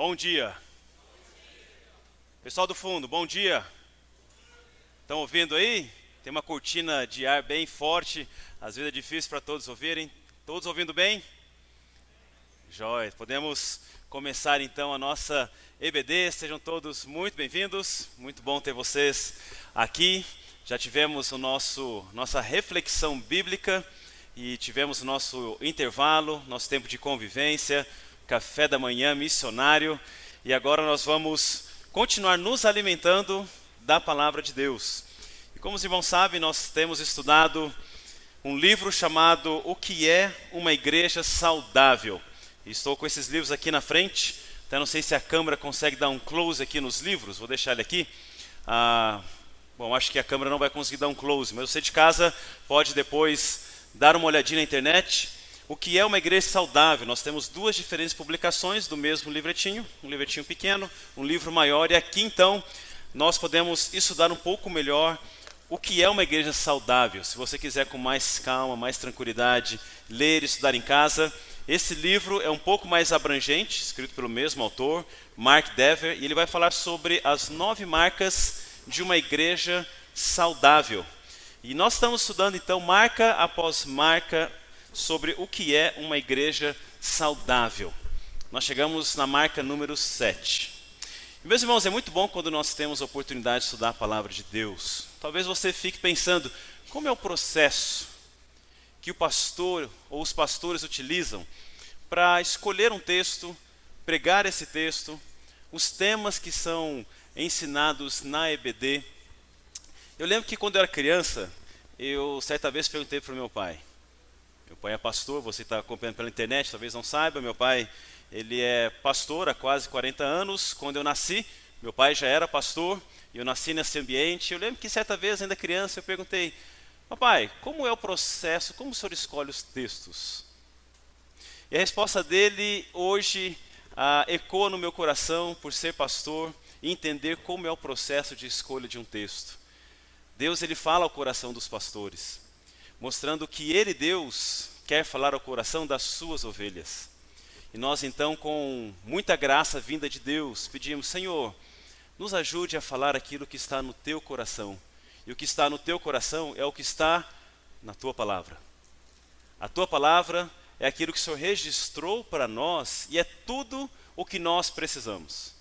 Bom dia. Pessoal do fundo, bom dia. Estão ouvindo aí? Tem uma cortina de ar bem forte, às vezes é difícil para todos ouvirem. Todos ouvindo bem? Jóia. Podemos começar então a nossa EBD. Sejam todos muito bem-vindos. Muito bom ter vocês aqui. Já tivemos nossa reflexão bíblica e tivemos o nosso intervalo, nosso tempo de convivência, café da manhã missionário. E agora nós vamos continuar nos alimentando da palavra de Deus. E como os irmãos sabem, nós temos estudado um livro chamado O que é uma Igreja Saudável. E estou com esses livros aqui na frente. Até não sei se a câmera consegue dar um close aqui nos livros. Vou deixar ele aqui. Bom, acho que a câmera não vai conseguir dar um close, mas você de casa pode depois dar uma olhadinha na internet. O que é uma igreja saudável? Nós temos duas diferentes publicações do mesmo livretinho, um livretinho pequeno, um livro maior, e aqui então nós podemos estudar um pouco melhor o que é uma igreja saudável. Se você quiser com mais calma, mais tranquilidade, ler e estudar em casa, esse livro é um pouco mais abrangente, escrito pelo mesmo autor, Mark Dever, e ele vai falar sobre as 9 marcas de uma igreja saudável. E nós estamos estudando então marca após marca sobre o que é uma igreja saudável. Nós chegamos na marca número 7. E, meus irmãos, é muito bom quando nós temos a oportunidade de estudar a palavra de Deus. Talvez você fique pensando, como é o processo que o pastor ou os pastores utilizam para escolher um texto, pregar esse texto, os temas que são ensinados na EBD. Eu lembro que quando eu era criança, eu certa vez perguntei para o meu pai. Meu pai é pastor, você está acompanhando pela internet, talvez não saiba. Meu pai, ele é pastor há quase 40 anos. Quando eu nasci, meu pai já era pastor e eu nasci nesse ambiente. Eu lembro que certa vez, ainda criança, eu perguntei, papai, como é o processo, como o senhor escolhe os textos? E a resposta dele hoje ecoa no meu coração por ser pastor e entender como é o processo de escolha de um texto. Deus, ele fala ao coração dos pastores, mostrando que ele, Deus, quer falar ao coração das suas ovelhas. E nós então, com muita graça vinda de Deus, pedimos, Senhor, nos ajude a falar aquilo que está no teu coração. E o que está no teu coração é o que está na tua palavra. A tua palavra é aquilo que o Senhor registrou para nós e é tudo o que nós precisamos.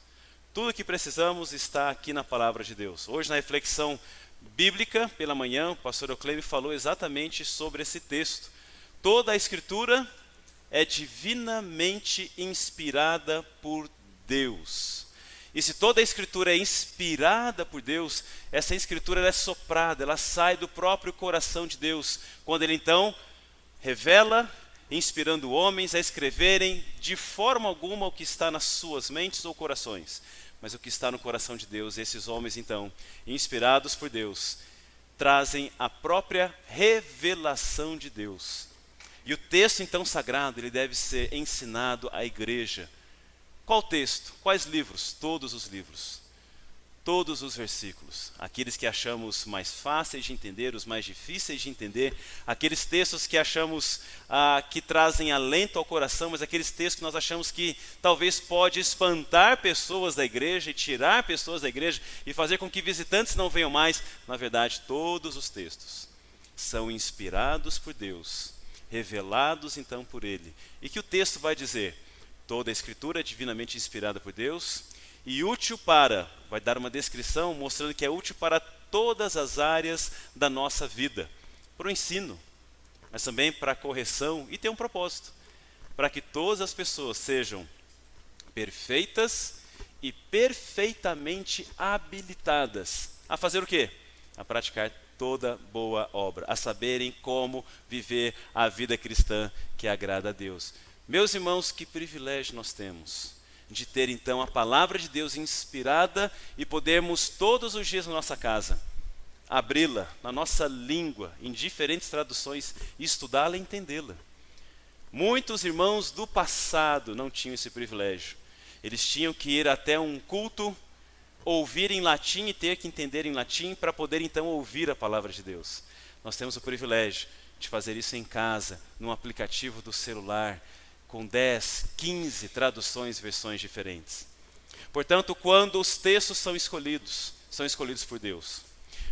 Tudo o que precisamos está aqui na palavra de Deus. Hoje, na reflexão bíblica, pela manhã, o pastor Euclébio falou exatamente sobre esse texto. Toda a escritura é divinamente inspirada por Deus. E se toda a escritura é inspirada por Deus, essa escritura é soprada, ela sai do próprio coração de Deus, quando ele então revela, inspirando homens a escreverem de forma alguma o que está nas suas mentes ou corações, mas o que está no coração de Deus. Esses homens então, inspirados por Deus, trazem a própria revelação de Deus. E o texto então sagrado, ele deve ser ensinado à igreja. Qual texto? Quais livros? Todos os livros. Todos os versículos, aqueles que achamos mais fáceis de entender, os mais difíceis de entender, aqueles textos que achamos que trazem alento ao coração, mas aqueles textos que nós achamos que talvez pode espantar pessoas da igreja e tirar pessoas da igreja e fazer com que visitantes não venham mais. Na verdade, todos os textos são inspirados por Deus, revelados então por Ele. E que o texto vai dizer, toda a escritura é divinamente inspirada por Deus, e útil vai dar uma descrição mostrando que é útil para todas as áreas da nossa vida, para o ensino, mas também para a correção, e tem um propósito, para que todas as pessoas sejam perfeitas e perfeitamente habilitadas a fazer o quê? A praticar toda boa obra, a saberem como viver a vida cristã que agrada a Deus. Meus irmãos, que privilégio nós temos de ter então a palavra de Deus inspirada e podermos todos os dias na nossa casa abri-la na nossa língua, em diferentes traduções, e estudá-la e entendê-la. Muitos irmãos do passado não tinham esse privilégio. Eles tinham que ir até um culto, ouvir em latim e ter que entender em latim para poder então ouvir a palavra de Deus. Nós temos o privilégio de fazer isso em casa, num aplicativo do celular, com 10, 15 traduções, versões diferentes. Portanto, quando os textos são escolhidos por Deus.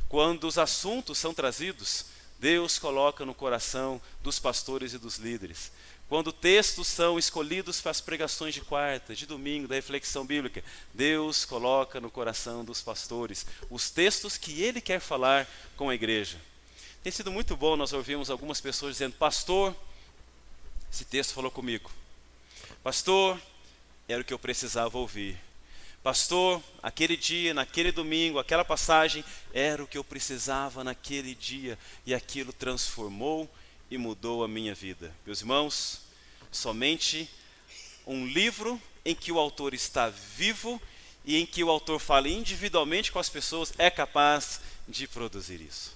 Quando os assuntos são trazidos, Deus coloca no coração dos pastores e dos líderes. Quando textos são escolhidos para as pregações de quarta, de domingo, da reflexão bíblica, Deus coloca no coração dos pastores os textos que Ele quer falar com a igreja. Tem sido muito bom nós ouvimos algumas pessoas dizendo: pastor, esse texto falou comigo. Pastor, era o que eu precisava ouvir. Pastor, aquele dia, naquele domingo, aquela passagem, era o que eu precisava naquele dia, e aquilo transformou e mudou a minha vida. Meus irmãos, somente um livro em que o autor está vivo e em que o autor fala individualmente com as pessoas é capaz de produzir isso.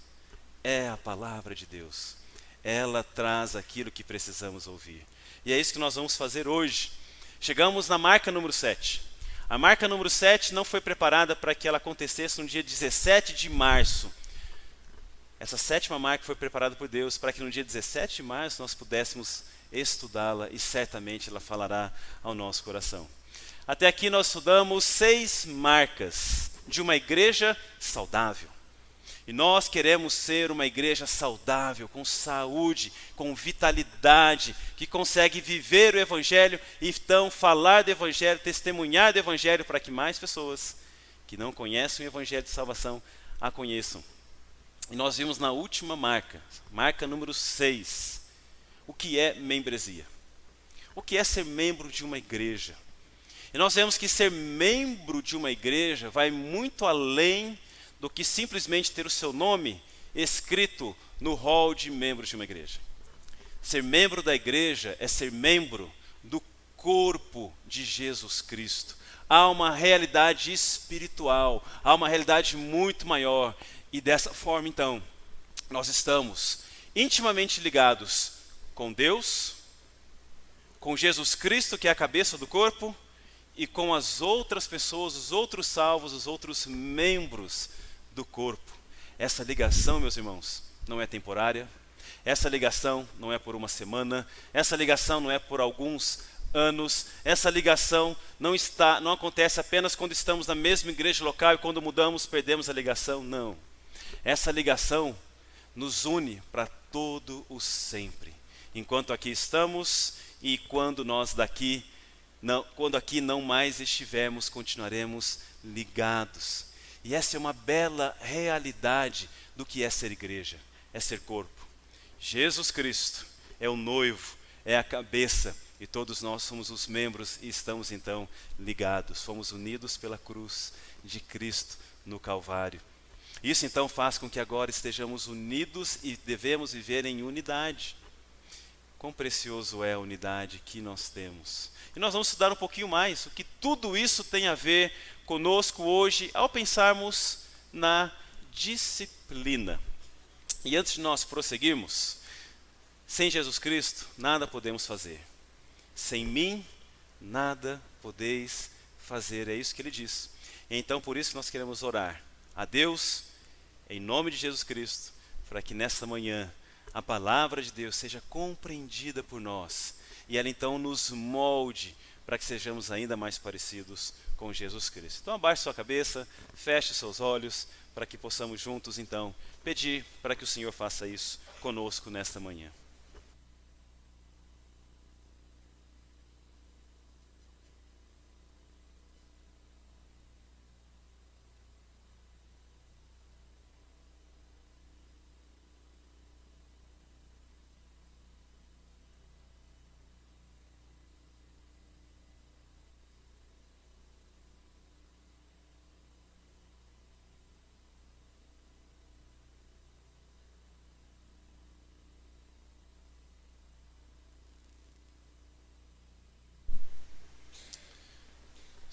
É a palavra de Deus. Ela traz aquilo que precisamos ouvir. E é isso que nós vamos fazer hoje. Chegamos na marca número 7. A marca número 7 não foi preparada para que ela acontecesse no dia 17 de março. Essa 7ª marca foi preparada por Deus para que no dia 17 de março nós pudéssemos estudá-la e certamente ela falará ao nosso coração. Até aqui nós estudamos 6 marcas de uma igreja saudável. E nós queremos ser uma igreja saudável, com saúde, com vitalidade, que consegue viver o Evangelho e então falar do Evangelho, testemunhar do Evangelho para que mais pessoas que não conhecem o Evangelho de salvação a conheçam. E nós vimos na última marca número 6, o que é membresia. O que é ser membro de uma igreja. E nós vemos que ser membro de uma igreja vai muito além do que simplesmente ter o seu nome escrito no hall de membros de uma igreja. Ser membro da igreja é ser membro do corpo de Jesus Cristo. Há uma realidade espiritual, há uma realidade muito maior. E dessa forma, então, nós estamos intimamente ligados com Deus, com Jesus Cristo, que é a cabeça do corpo, e com as outras pessoas, os outros salvos, os outros membros do corpo. Essa ligação, meus irmãos, não é temporária. Essa ligação não é por uma semana. Essa ligação não é por alguns anos. Essa ligação não acontece apenas quando estamos na mesma igreja local e quando mudamos perdemos a ligação. Não. Essa ligação nos une para todo o sempre. Enquanto aqui estamos e quando aqui não mais estivermos, continuaremos ligados. E essa é uma bela realidade do que é ser igreja, é ser corpo. Jesus Cristo é o noivo, é a cabeça, e todos nós somos os membros e estamos então ligados. Fomos unidos pela cruz de Cristo no Calvário. Isso então faz com que agora estejamos unidos e devemos viver em unidade. Quão precioso é a unidade que nós temos. E nós vamos estudar um pouquinho mais o que tudo isso tem a ver conosco hoje ao pensarmos na disciplina. E antes de nós prosseguirmos, sem Jesus Cristo nada podemos fazer. Sem mim nada podeis fazer, é isso que ele diz. Então por isso que nós queremos orar a Deus em nome de Jesus Cristo, para que nesta manhã a palavra de Deus seja compreendida por nós e ela então nos molde para que sejamos ainda mais parecidos com Jesus Cristo. Então abaixe sua cabeça, feche seus olhos, para que possamos juntos então pedir para que o Senhor faça isso conosco nesta manhã.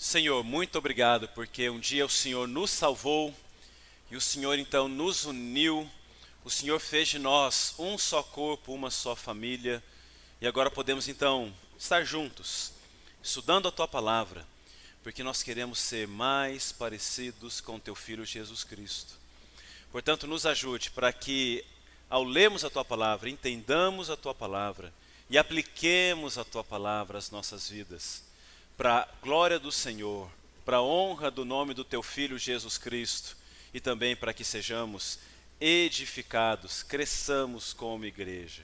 Senhor, muito obrigado, porque um dia o Senhor nos salvou e o Senhor então nos uniu, o Senhor fez de nós um só corpo, uma só família, e agora podemos então estar juntos, estudando a Tua Palavra, porque nós queremos ser mais parecidos com Teu Filho Jesus Cristo. Portanto, nos ajude para que, ao lermos a Tua Palavra, entendamos a Tua Palavra e apliquemos a Tua Palavra às nossas vidas, para a glória do Senhor, para a honra do nome do teu Filho Jesus Cristo e também para que sejamos edificados, cresçamos como igreja.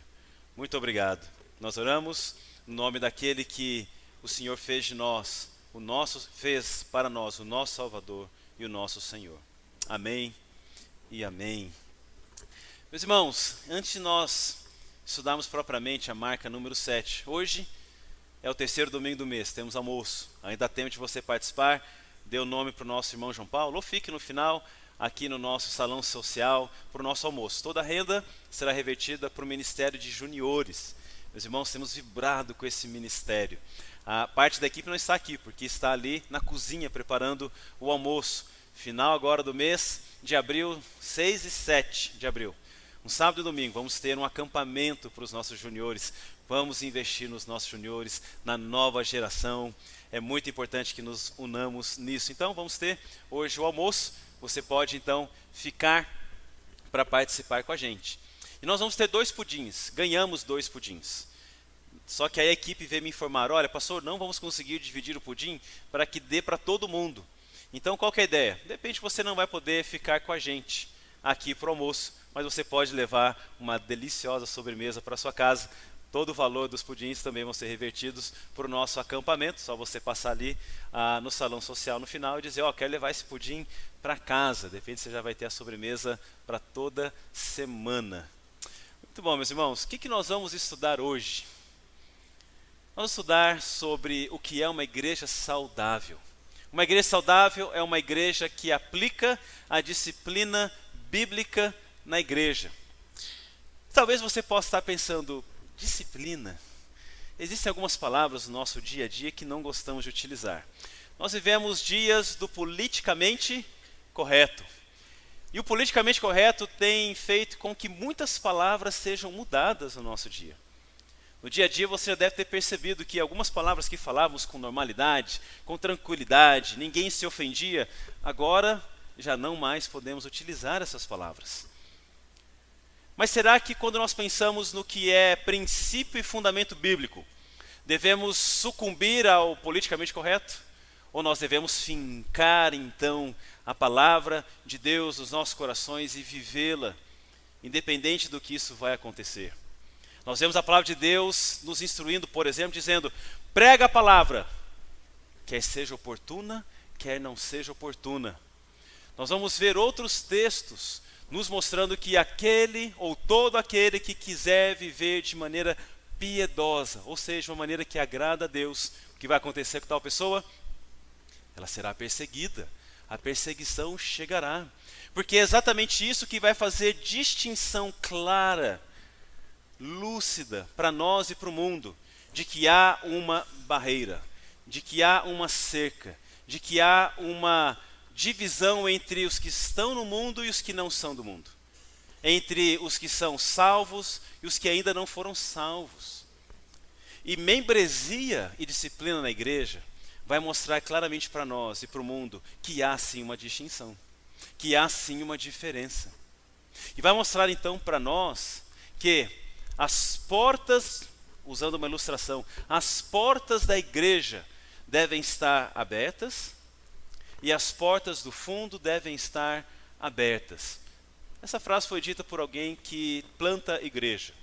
Muito obrigado. Nós oramos no nome daquele que o Senhor fez de nós, fez para nós o nosso Salvador e o nosso Senhor. Amém e amém. Meus irmãos, antes de nós estudarmos propriamente a marca número 7, hoje é o terceiro domingo do mês, temos almoço. Ainda há tempo de você participar, dê o nome para o nosso irmão João Paulo, ou fique no final aqui no nosso salão social para o nosso almoço. Toda a renda será revertida para o Ministério de Juniores. Meus irmãos, temos vibrado com esse ministério. A parte da equipe não está aqui, porque está ali na cozinha preparando o almoço. Final agora do mês de abril, 6 e 7 de abril. Um sábado e domingo, vamos ter um acampamento para os nossos juniores. Vamos investir nos nossos juniores, na nova geração. É muito importante que nos unamos nisso. Então, vamos ter hoje o almoço. Você pode, então, ficar para participar com a gente. E nós vamos ter 2 pudins. Ganhamos 2 pudins. Só que aí a equipe veio me informar, olha, pastor, não vamos conseguir dividir o pudim para que dê para todo mundo. Então, qual que é a ideia? De repente, você não vai poder ficar com a gente aqui para o almoço, mas você pode levar uma deliciosa sobremesa para sua casa. Todo o valor dos pudins também vão ser revertidos para o nosso acampamento. Só você passar ali no salão social no final e dizer, quero levar esse pudim para casa. De repente você já vai ter a sobremesa para toda semana. Muito bom, meus irmãos. O que nós vamos estudar hoje? Vamos estudar sobre o que é uma igreja saudável. Uma igreja saudável é uma igreja que aplica a disciplina bíblica na igreja. Talvez você possa estar pensando, disciplina? Existem algumas palavras no nosso dia a dia que não gostamos de utilizar. Nós vivemos dias do politicamente correto. E o politicamente correto tem feito com que muitas palavras sejam mudadas no nosso dia. No dia a dia você já deve ter percebido que algumas palavras que falávamos com normalidade, com tranquilidade, ninguém se ofendia, agora já não mais podemos utilizar essas palavras. Mas será que quando nós pensamos no que é princípio e fundamento bíblico, devemos sucumbir ao politicamente correto? Ou nós devemos fincar então a palavra de Deus nos nossos corações e vivê-la, independente do que isso vai acontecer? Nós vemos a palavra de Deus nos instruindo, por exemplo, dizendo, prega a palavra, quer seja oportuna, quer não seja oportuna. Nós vamos ver outros textos nos mostrando que aquele ou todo aquele que quiser viver de maneira piedosa, ou seja, uma maneira que agrada a Deus, o que vai acontecer com tal pessoa? Ela será perseguida, a perseguição chegará, porque é exatamente isso que vai fazer distinção clara, lúcida para nós e para o mundo, de que há uma barreira, de que há uma cerca, de que há uma divisão entre os que estão no mundo e os que não são do mundo, entre os que são salvos e os que ainda não foram salvos. E membresia e disciplina na igreja vai mostrar claramente para nós e para o mundo que há sim uma distinção, que há sim uma diferença. E vai mostrar então para nós que as portas, usando uma ilustração, as portas da igreja devem estar abertas e as portas do fundo devem estar abertas. Essa frase foi dita por alguém que planta igreja.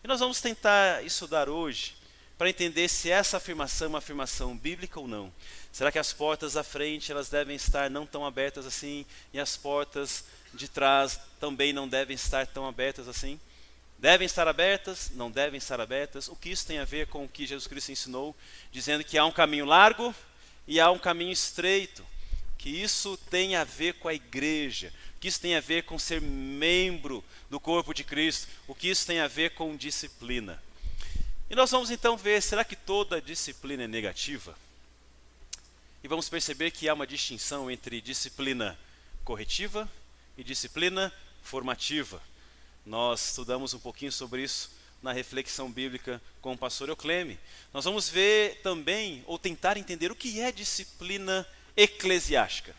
E nós vamos tentar estudar hoje para entender se essa afirmação é uma afirmação bíblica ou não. Será que as portas da frente elas devem estar não tão abertas assim e as portas de trás também não devem estar tão abertas assim? Devem estar abertas? Não devem estar abertas? O que isso tem a ver com o que Jesus Cristo ensinou, dizendo que há um caminho largo e há um caminho estreito? Que isso tem a ver com a igreja, que isso tem a ver com ser membro do corpo de Cristo, o que isso tem a ver com disciplina. E nós vamos então ver, será que toda disciplina é negativa? E vamos perceber que há uma distinção entre disciplina corretiva e disciplina formativa. Nós estudamos um pouquinho sobre isso na reflexão bíblica com o pastor Eucleme. Nós vamos ver também, ou tentar entender o que é disciplina eclesiástica.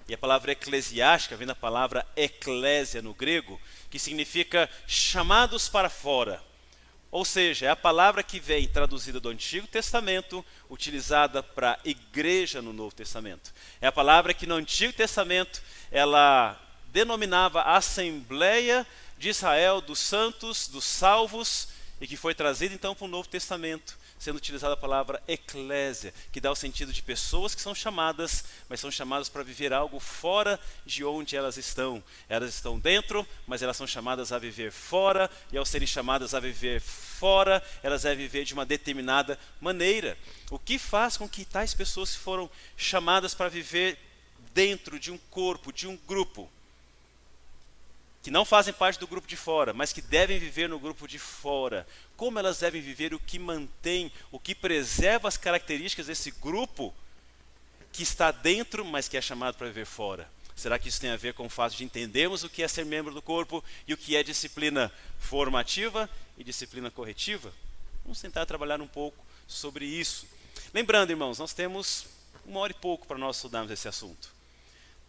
E a palavra eclesiástica vem da palavra eclésia no grego, que significa chamados para fora, Ou seja, é a palavra que vem traduzida do Antigo Testamento, utilizada para igreja no Novo Testamento. É a palavra que no Antigo Testamento ela denominava a Assembleia de Israel, dos santos, dos salvos, e que foi trazida então para o Novo Testamento, sendo utilizada a palavra eclésia, que dá o sentido de pessoas que são chamadas, mas são chamadas para viver algo fora de onde elas estão. Elas estão dentro, mas elas são chamadas a viver fora, e ao serem chamadas a viver fora, elas devem viver de uma determinada maneira. O que faz com que tais pessoas foram chamadas para viver dentro de um corpo, de um grupo, que não fazem parte do grupo de fora, mas que devem viver no grupo de fora. Como elas devem viver, o que mantém, o que preserva as características desse grupo que está dentro, mas que é chamado para viver fora. Será que isso tem a ver com o fato de entendermos o que é ser membro do corpo e o que é disciplina formativa e disciplina corretiva? Vamos tentar trabalhar um pouco sobre isso. Lembrando, irmãos, nós temos 1 hora e pouco para nós estudarmos esse assunto.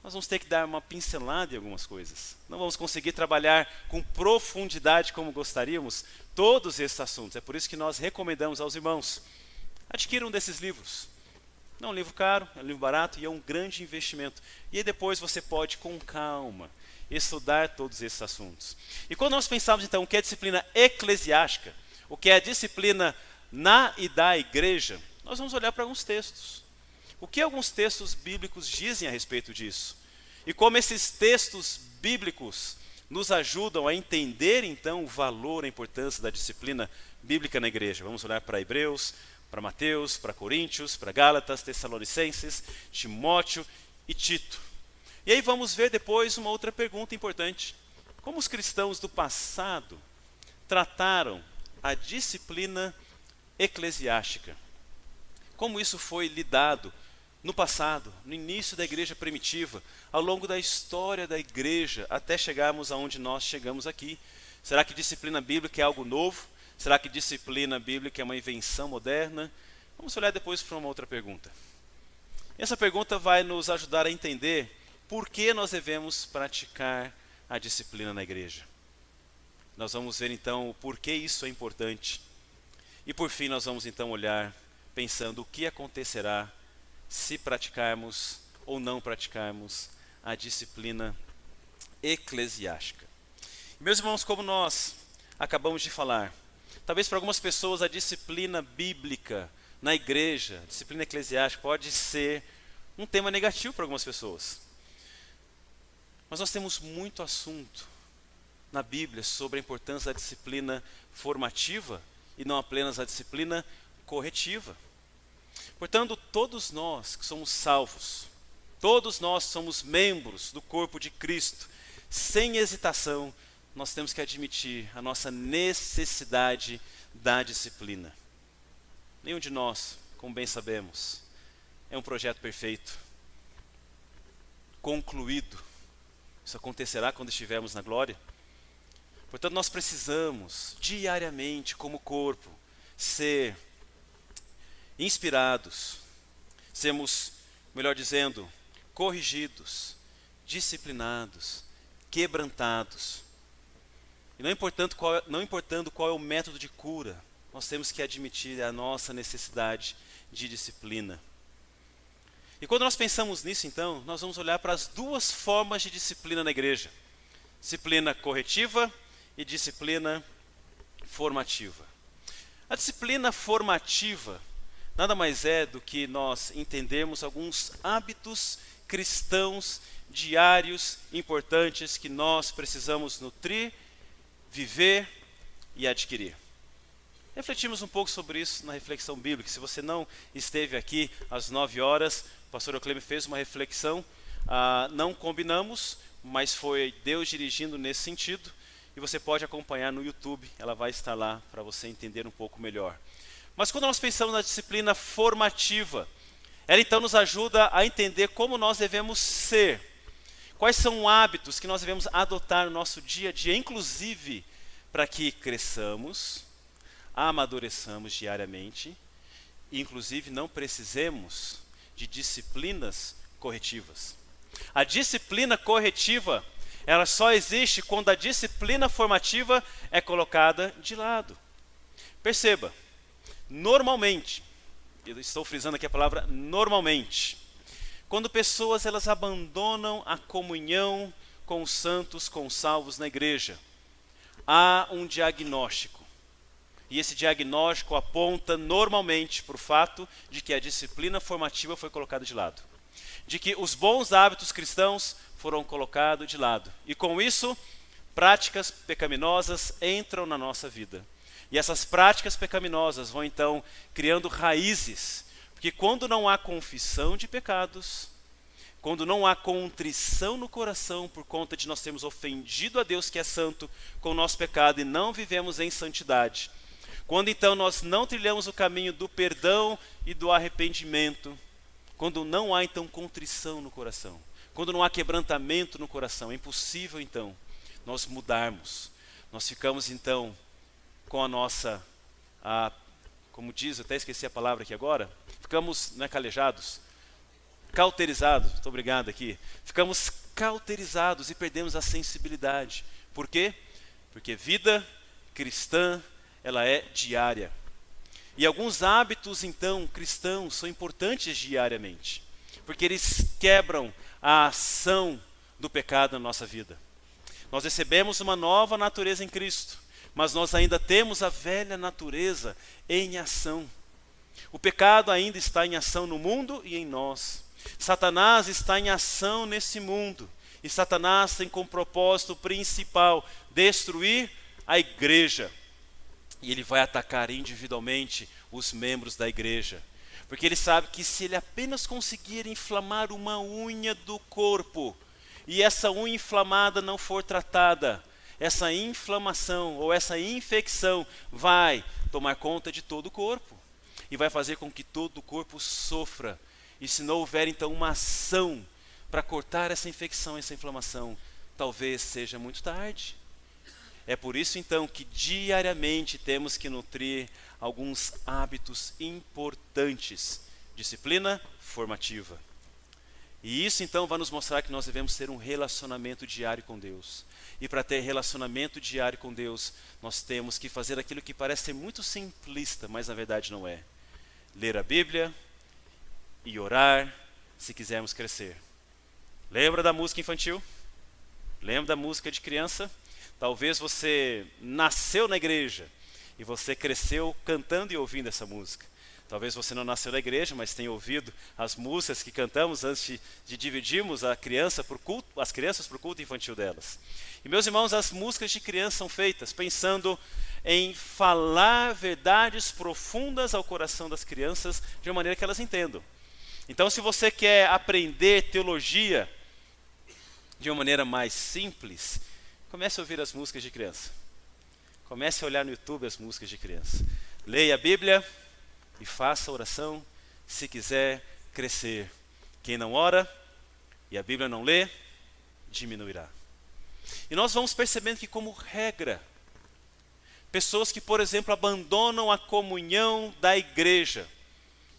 Nós vamos ter que dar uma pincelada em algumas coisas. Não vamos conseguir trabalhar com profundidade como gostaríamos todos esses assuntos. É por isso que nós recomendamos aos irmãos: adquiram um desses livros. Não é um livro caro, é um livro barato e é um grande investimento. E aí depois você pode, com calma, estudar todos esses assuntos. E quando nós pensamos então o que é disciplina eclesiástica, o que é a disciplina na e da igreja, nós vamos olhar para alguns textos. O que alguns textos bíblicos dizem a respeito disso? E como esses textos bíblicos nos ajudam a entender, então, o valor, a importância da disciplina bíblica na igreja. Vamos olhar para Hebreus, para Mateus, para Coríntios, para Gálatas, Tessalonicenses, Timóteo e Tito. E aí vamos ver depois uma outra pergunta importante. Como os cristãos do passado trataram a disciplina eclesiástica? Como isso foi lidado no passado, no início da igreja primitiva, ao longo da história da igreja, até chegarmos aonde nós chegamos aqui? Será que disciplina bíblica é algo novo? Será que disciplina bíblica é uma invenção moderna? Vamos olhar depois para uma outra pergunta. Essa pergunta vai nos ajudar a entender por que nós devemos praticar a disciplina na igreja. Nós vamos ver então o porquê isso é importante. E por fim nós vamos então olhar pensando o que acontecerá se praticarmos ou não praticarmos a disciplina eclesiástica. Meus irmãos, como nós acabamos de falar, talvez para algumas pessoas a disciplina bíblica na igreja, a disciplina eclesiástica, pode ser um tema negativo para algumas pessoas. Mas nós temos muito assunto na Bíblia sobre a importância da disciplina formativa e não apenas a disciplina corretiva. Portanto, todos nós que somos salvos, todos nós somos membros do corpo de Cristo, sem hesitação, nós temos que admitir a nossa necessidade da disciplina. Nenhum de nós, como bem sabemos, é um projeto perfeito, concluído. Isso acontecerá quando estivermos na glória. Portanto, nós precisamos diariamente, como corpo, ser inspirados, sermos, melhor dizendo, corrigidos, disciplinados, quebrantados. E não importando qual é o método de cura, nós temos que admitir a nossa necessidade de disciplina. E quando nós pensamos nisso, então, nós vamos olhar para as duas formas de disciplina na igreja: disciplina corretiva e disciplina formativa. A disciplina formativa nada mais é do que nós entendermos alguns hábitos cristãos diários importantes que nós precisamos nutrir, viver e adquirir. Refletimos um pouco sobre isso na reflexão bíblica. Se você não esteve aqui às 9 horas, o pastor Eucleme fez uma reflexão, não combinamos, mas foi Deus dirigindo nesse sentido, e você pode acompanhar no YouTube, ela vai estar lá para você entender um pouco melhor. Mas quando nós pensamos na disciplina formativa, ela então nos ajuda a entender como nós devemos ser, quais são hábitos que nós devemos adotar no nosso dia a dia, inclusive para que cresçamos, amadureçamos diariamente, e inclusive não precisemos de disciplinas corretivas. A disciplina corretiva, ela só existe quando a disciplina formativa é colocada de lado. Perceba, normalmente, eu estou frisando aqui a palavra normalmente, quando pessoas elas abandonam a comunhão com os santos, com os salvos na igreja, há um diagnóstico. E esse diagnóstico aponta normalmente para o fato de que a disciplina formativa foi colocada de lado. De que os bons hábitos cristãos foram colocados de lado. E com isso, práticas pecaminosas entram na nossa vida. E essas práticas pecaminosas vão então criando raízes. Porque quando não há confissão de pecados, quando não há contrição no coração por conta de nós termos ofendido a Deus que é santo com o nosso pecado e não vivemos em santidade, quando então nós não trilhamos o caminho do perdão e do arrependimento, quando não há então contrição no coração, quando não há quebrantamento no coração, é impossível então nós mudarmos. Nós ficamos então com a nossa, como diz, eu até esqueci a palavra aqui agora, ficamos calejados, cauterizados, muito obrigado aqui, ficamos cauterizados e perdemos a sensibilidade. Por quê? Porque vida cristã, ela é diária. E alguns hábitos, então, cristãos são importantes diariamente, porque eles quebram a ação do pecado na nossa vida. Nós recebemos uma nova natureza em Cristo, mas nós ainda temos a velha natureza em ação. O pecado ainda está em ação no mundo e em nós. Satanás está em ação nesse mundo, e Satanás tem como propósito principal destruir a igreja. E ele vai atacar individualmente os membros da igreja. Porque ele sabe que se ele apenas conseguir inflamar uma unha do corpo, e essa unha inflamada não for tratada, essa inflamação ou essa infecção vai tomar conta de todo o corpo. E vai fazer com que todo o corpo sofra. E se não houver então uma ação para cortar essa infecção, essa inflamação, talvez seja muito tarde. É por isso então que diariamente temos que nutrir alguns hábitos importantes. Disciplina formativa. E isso então vai nos mostrar que nós devemos ter um relacionamento diário com Deus. E para ter relacionamento diário com Deus, nós temos que fazer aquilo que parece ser muito simplista, mas na verdade não é. Ler a Bíblia e orar se quisermos crescer. Lembra da música infantil? Lembra da música de criança? Talvez você nasceu na igreja e você cresceu cantando e ouvindo essa música. Talvez você não nasceu na igreja, mas tenha ouvido as músicas que cantamos antes de dividirmos as crianças para o culto infantil delas. E meus irmãos, as músicas de criança são feitas pensando em falar verdades profundas ao coração das crianças de uma maneira que elas entendam. Então, se você quer aprender teologia de uma maneira mais simples, comece a ouvir as músicas de criança. Comece a olhar no YouTube as músicas de criança. Leia a Bíblia e faça oração se quiser crescer. Quem não ora e a Bíblia não lê, diminuirá. E nós vamos percebendo que, como regra, pessoas que, por exemplo, abandonam a comunhão da igreja,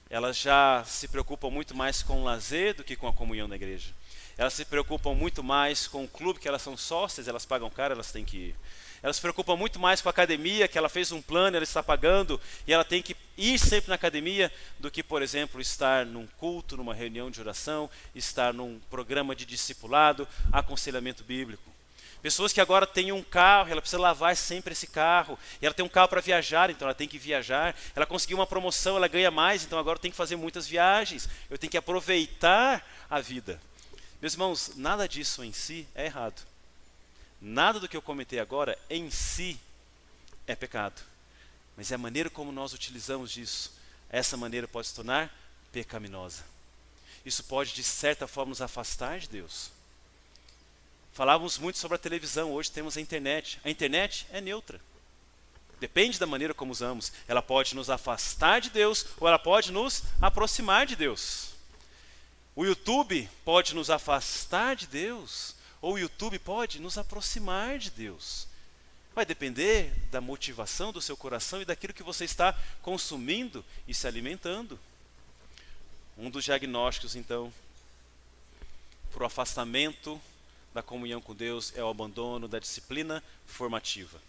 elas já se preocupam muito mais com o lazer do que com a comunhão da igreja. Elas se preocupam muito mais com o clube, que elas são sócias, elas pagam caro, elas têm que ir. Elas se preocupam muito mais com a academia, que ela fez um plano, ela está pagando, e ela tem que ir sempre na academia, do que, por exemplo, estar num culto, numa reunião de oração, estar num programa de discipulado, aconselhamento bíblico. Pessoas que agora têm um carro, ela precisa lavar sempre esse carro, e ela tem um carro para viajar, então ela tem que viajar. Ela conseguiu uma promoção, ela ganha mais, então agora tem que fazer muitas viagens. Eu tenho que aproveitar a vida. Meus irmãos, nada disso em si é errado. Nada do que eu comentei agora em si é pecado. Mas é a maneira como nós utilizamos disso. Essa maneira pode se tornar pecaminosa. Isso pode, de certa forma, nos afastar de Deus. Falávamos muito sobre a televisão, hoje temos a internet. A internet é neutra. Depende da maneira como usamos. Ela pode nos afastar de Deus ou ela pode nos aproximar de Deus. O YouTube pode nos afastar de Deus ou o YouTube pode nos aproximar de Deus. Vai depender da motivação do seu coração e daquilo que você está consumindo e se alimentando. Um dos diagnósticos, então, para o afastamento da comunhão com Deus é o abandono da disciplina formativa.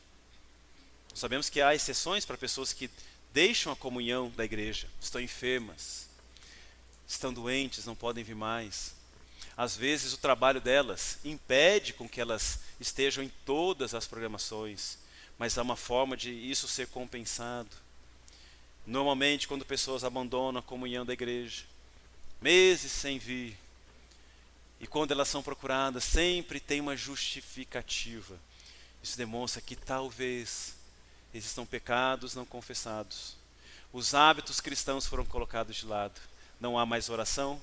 Sabemos que há exceções para pessoas que deixam a comunhão da igreja, estão enfermas, estão doentes, não podem vir mais. Às vezes o trabalho delas impede com que elas estejam em todas as programações, mas há uma forma de isso ser compensado. Normalmente, quando pessoas abandonam a comunhão da igreja, meses sem vir, e quando elas são procuradas, sempre tem uma justificativa. Isso demonstra que talvez existam pecados não confessados. Os hábitos cristãos foram colocados de lado. Não há mais oração,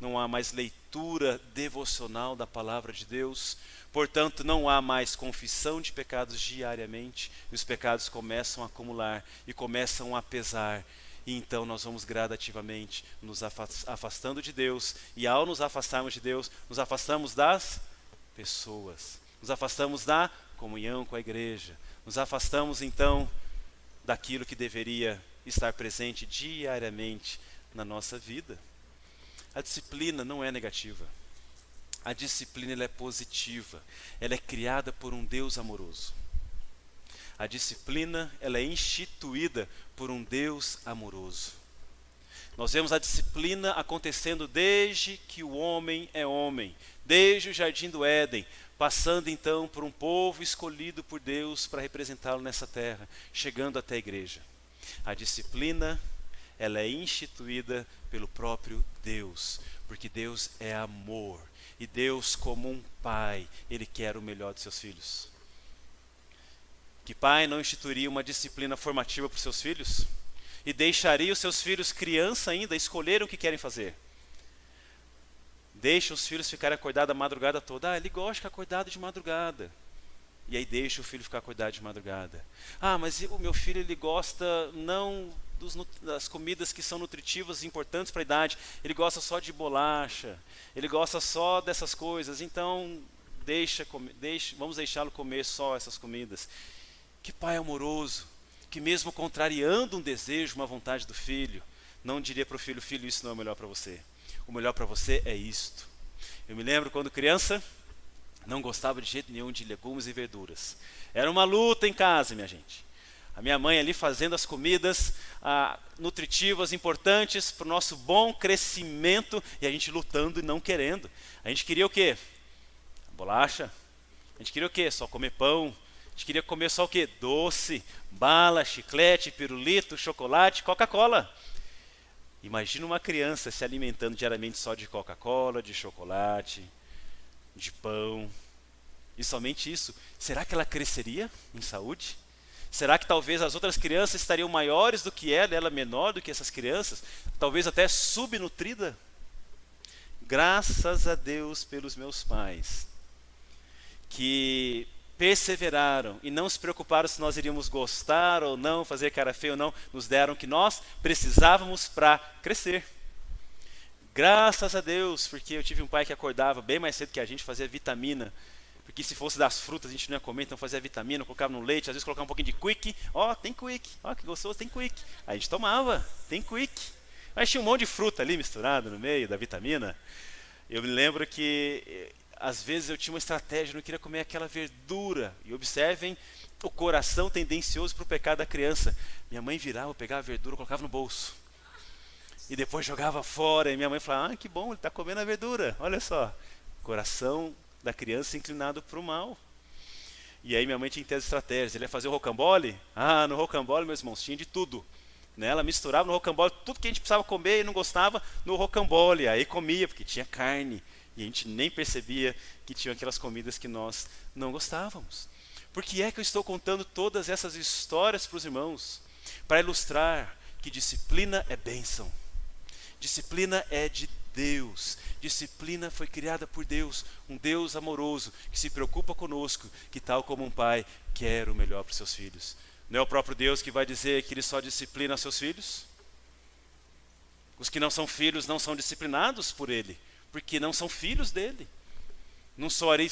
não há mais leitura devocional da palavra de Deus. Portanto, não há mais confissão de pecados diariamente. E os pecados começam a acumular e começam a pesar. E então nós vamos gradativamente nos afastando de Deus. E ao nos afastarmos de Deus, nos afastamos das pessoas. Nos afastamos da comunhão com a igreja. Nos afastamos então daquilo que deveria estar presente diariamente na nossa vida. A disciplina não é negativa. A disciplina ela é positiva. Ela é criada por um Deus amoroso. A disciplina ela é instituída por um Deus amoroso. Nós vemos a disciplina acontecendo desde que o homem é homem, desde o jardim do Éden, passando então por um povo escolhido por Deus para representá-lo nessa terra, chegando até a igreja. A disciplina ela é instituída pelo próprio Deus, porque Deus é amor. E Deus, como um pai, Ele quer o melhor dos seus filhos. Que pai não instituiria uma disciplina formativa para os seus filhos? E deixaria os seus filhos criança ainda escolherem o que querem fazer? Deixa os filhos ficarem acordados a madrugada toda. Ele gosta de ficar acordado de madrugada. E aí deixa o filho ficar acordado de madrugada. Mas o meu filho ele gosta não das comidas que são nutritivas e importantes para a idade. Ele gosta só de bolacha. Ele gosta só dessas coisas. Então vamos deixá-lo comer só essas comidas. Que pai amoroso, que mesmo contrariando um desejo, uma vontade do filho, não diria para o filho, filho, isso não é o melhor para você. O melhor para você é isto. Eu me lembro quando criança, não gostava de jeito nenhum de legumes e verduras. Era uma luta em casa, minha gente. A minha mãe ali fazendo as comidas nutritivas, importantes para o nosso bom crescimento, e a gente lutando e não querendo. A gente queria o quê? Bolacha. A gente queria o quê? Só comer pão. A gente queria comer só o quê? Doce, bala, chiclete, pirulito, chocolate, Coca-Cola. Imagina uma criança se alimentando diariamente só de Coca-Cola, de chocolate, de pão. E somente isso. Será que ela cresceria em saúde? Será que talvez as outras crianças estariam maiores do que ela menor do que essas crianças? Talvez até subnutrida? Graças a Deus pelos meus pais, que perseveraram e não se preocuparam se nós iríamos gostar ou não, fazer cara feia ou não, nos deram o que nós precisávamos para crescer. Graças a Deus, porque eu tive um pai que acordava bem mais cedo que a gente, fazia vitamina, porque se fosse das frutas a gente não ia comer, então fazia vitamina, colocava no leite, às vezes colocava um pouquinho de quick, tem quick, que gostoso, tem quick. Aí a gente tomava, tem quick. Mas tinha um monte de fruta ali misturada no meio da vitamina. Eu me lembro que às vezes eu tinha uma estratégia, eu não queria comer aquela verdura. E observem o coração tendencioso para o pecado da criança. Minha mãe virava, pegava a verdura, colocava no bolso. E depois jogava fora. E minha mãe falava, que bom, ele está comendo a verdura. Olha só, coração da criança inclinado para o mal. E aí minha mãe tinha que ter as estratégias. Ele ia fazer o rocambole? No rocambole, meus irmãos, tinha de tudo. Né? Ela misturava no rocambole tudo que a gente precisava comer e não gostava no rocambole. Aí comia, porque tinha carne. E a gente nem percebia que tinham aquelas comidas que nós não gostávamos. Por que é que eu estou contando todas essas histórias para os irmãos? Para ilustrar que disciplina é bênção. Disciplina é de Deus. Disciplina foi criada por Deus. Um Deus amoroso que se preocupa conosco, que tal como um pai quer o melhor para os seus filhos. Não é o próprio Deus que vai dizer que Ele só disciplina seus filhos? Os que não são filhos não são disciplinados por Ele, porque não são filhos dele. Não seria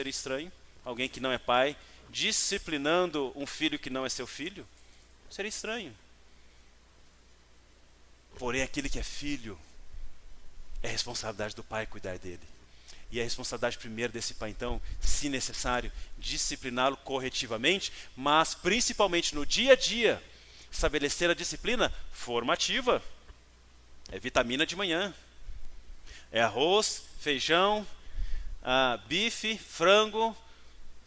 estranho, alguém que não é pai, disciplinando um filho que não é seu filho? Seria estranho. Porém, aquele que é filho, é responsabilidade do pai cuidar dele. E a responsabilidade primeiro desse pai, então, se necessário, discipliná-lo corretivamente, mas principalmente no dia a dia, estabelecer a disciplina formativa. É vitamina de manhã, é arroz, feijão, bife, frango,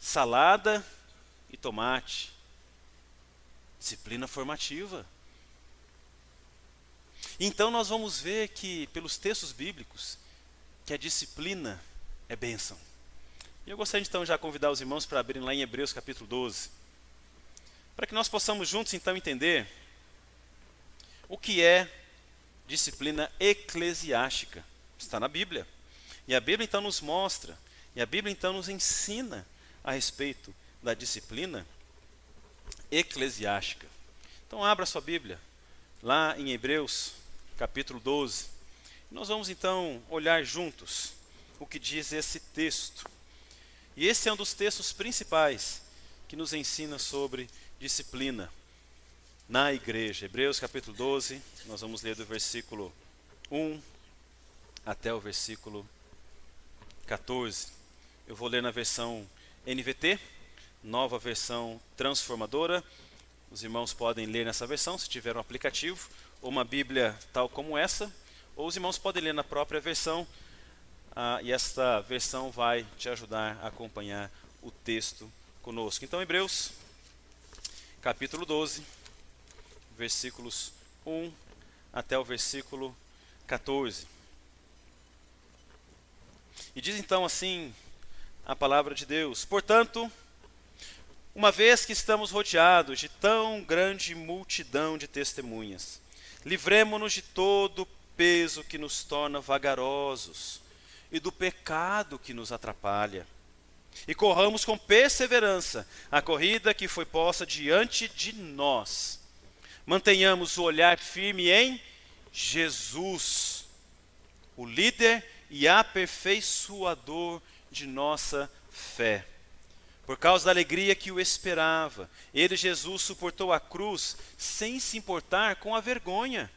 salada e tomate. Disciplina formativa. Então nós vamos ver que, pelos textos bíblicos, que a disciplina é bênção. E eu gostaria então já convidar os irmãos para abrirem lá em Hebreus capítulo 12, para que nós possamos juntos então entender o que é disciplina eclesiástica. Está na Bíblia. E a Bíblia então nos mostra, e a Bíblia então nos ensina a respeito da disciplina eclesiástica. Então abra sua Bíblia, lá em Hebreus capítulo 12. Nós vamos então olhar juntos o que diz esse texto. E esse é um dos textos principais que nos ensina sobre disciplina na igreja. Hebreus capítulo 12, nós vamos ler do versículo 1 até o versículo 14. Eu vou ler na versão NVT, nova versão transformadora. Os irmãos podem ler nessa versão, se tiver um aplicativo, ou uma Bíblia tal como essa, ou os irmãos podem ler na própria versão, e esta versão vai te ajudar a acompanhar o texto conosco. Então, Hebreus, capítulo 12, versículos 1 até o versículo 14. E diz então assim a palavra de Deus: portanto, uma vez que estamos rodeados de tão grande multidão de testemunhas, livremo-nos de todo o peso que nos torna vagarosos e do pecado que nos atrapalha, e corramos com perseverança a corrida que foi posta diante de nós. Mantenhamos o olhar firme em Jesus, o líder e aperfeiçoador de nossa fé. Por causa da alegria que o esperava, ele, Jesus, suportou a cruz sem se importar com a vergonha.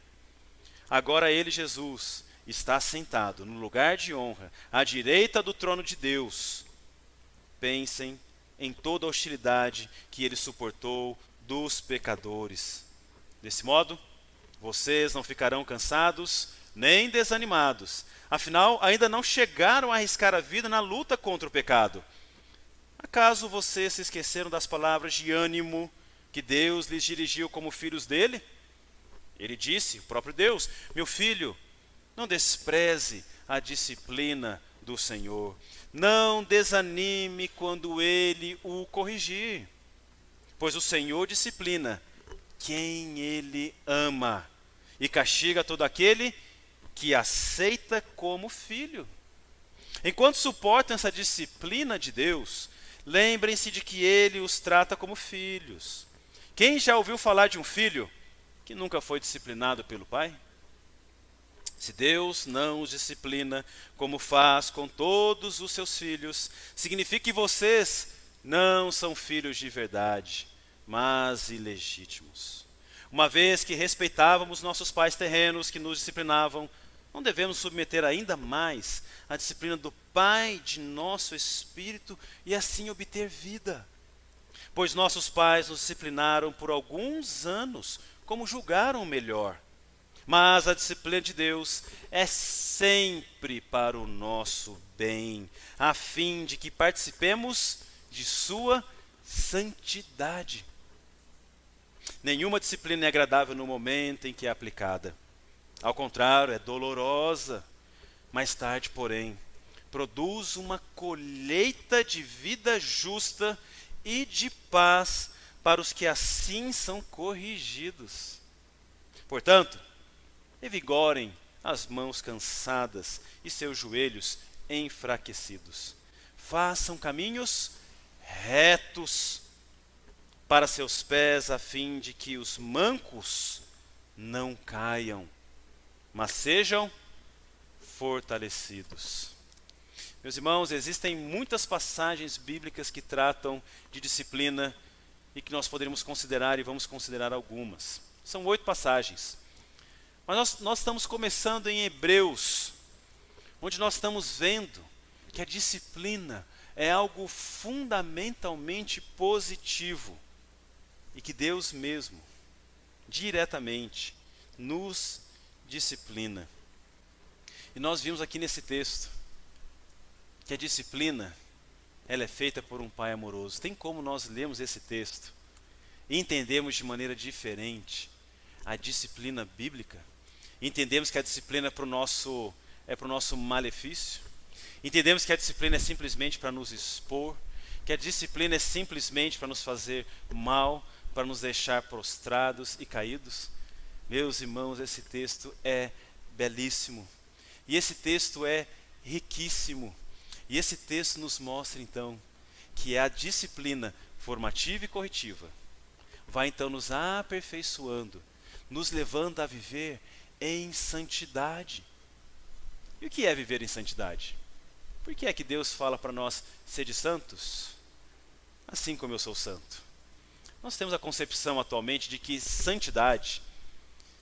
Agora ele, Jesus, está sentado no lugar de honra, à direita do trono de Deus. Pensem em toda a hostilidade que ele suportou dos pecadores. Desse modo, vocês não ficarão cansados nem desanimados. Afinal, ainda não chegaram a arriscar a vida na luta contra o pecado. Acaso vocês se esqueceram das palavras de ânimo que Deus lhes dirigiu como filhos dele? Ele disse, o próprio Deus: meu filho, não despreze a disciplina do Senhor. Não desanime quando ele o corrigir, pois o Senhor disciplina quem ele ama e castiga todo aquele que aceita como filho. Enquanto suportam essa disciplina de Deus, lembrem-se de que ele os trata como filhos. Quem já ouviu falar de um filho que nunca foi disciplinado pelo pai? Se Deus não os disciplina como faz com todos os seus filhos, significa que vocês não são filhos de verdade, mas ilegítimos. Uma vez que respeitávamos nossos pais terrenos que nos disciplinavam, não devemos submeter ainda mais a disciplina do Pai de nosso espírito e assim obter vida. Pois nossos pais nos disciplinaram por alguns anos, como julgaram melhor. Mas a disciplina de Deus é sempre para o nosso bem, a fim de que participemos de sua santidade. Nenhuma disciplina é agradável no momento em que é aplicada. Ao contrário, é dolorosa. Mais tarde, porém, produz uma colheita de vida justa e de paz para os que assim são corrigidos. Portanto, revigorem as mãos cansadas e seus joelhos enfraquecidos. Façam caminhos retos para seus pés, a fim de que os mancos não caiam, mas sejam fortalecidos. Meus irmãos, existem muitas passagens bíblicas que tratam de disciplina e que nós poderíamos considerar, e vamos considerar algumas. São 8 passagens. Mas nós estamos começando em Hebreus, onde nós estamos vendo que a disciplina é algo fundamentalmente positivo e que Deus mesmo, diretamente, nos disciplina. E nós vimos aqui nesse texto que a disciplina, ela é feita por um pai amoroso. Tem como nós lemos esse texto e entendemos de maneira diferente a disciplina bíblica? Entendemos que a disciplina é para o nosso malefício? Entendemos que a disciplina é simplesmente para nos expor? Que a disciplina é simplesmente para nos fazer mal, para nos deixar prostrados e caídos? Meus irmãos, esse texto é belíssimo. E esse texto é riquíssimo. E esse texto nos mostra então que a disciplina formativa e corretiva vai então nos aperfeiçoando, nos levando a viver em santidade. E o que é viver em santidade? Por que é que Deus fala para nós, sede santos, assim como eu sou santo? Nós temos a concepção atualmente de que santidade,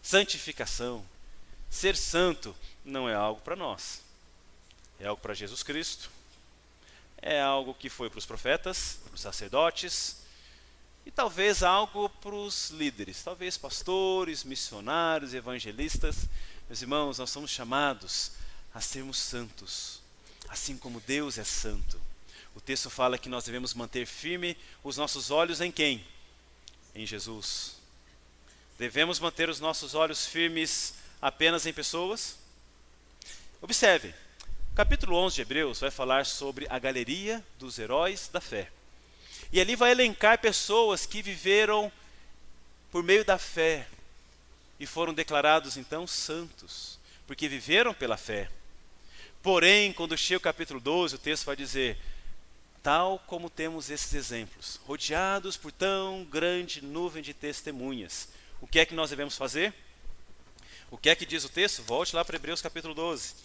santificação, ser santo não é algo para nós. É algo para Jesus Cristo, é algo que foi para os profetas, para os sacerdotes, e talvez algo para os líderes, talvez pastores, missionários, evangelistas. Meus irmãos, nós somos chamados a sermos santos, assim como Deus é santo. O texto fala que nós devemos manter firme os nossos olhos em quem? Em Jesus. Devemos manter os nossos olhos firmes apenas em pessoas? Observe, o capítulo 11 de Hebreus vai falar sobre a galeria dos heróis da fé. E ali vai elencar pessoas que viveram por meio da fé e foram declarados então santos, porque viveram pela fé. Porém, quando chega o capítulo 12, o texto vai dizer, tal como temos esses exemplos, rodeados por tão grande nuvem de testemunhas, o que é que nós devemos fazer? O que é que diz o texto? Volte lá para Hebreus capítulo 12.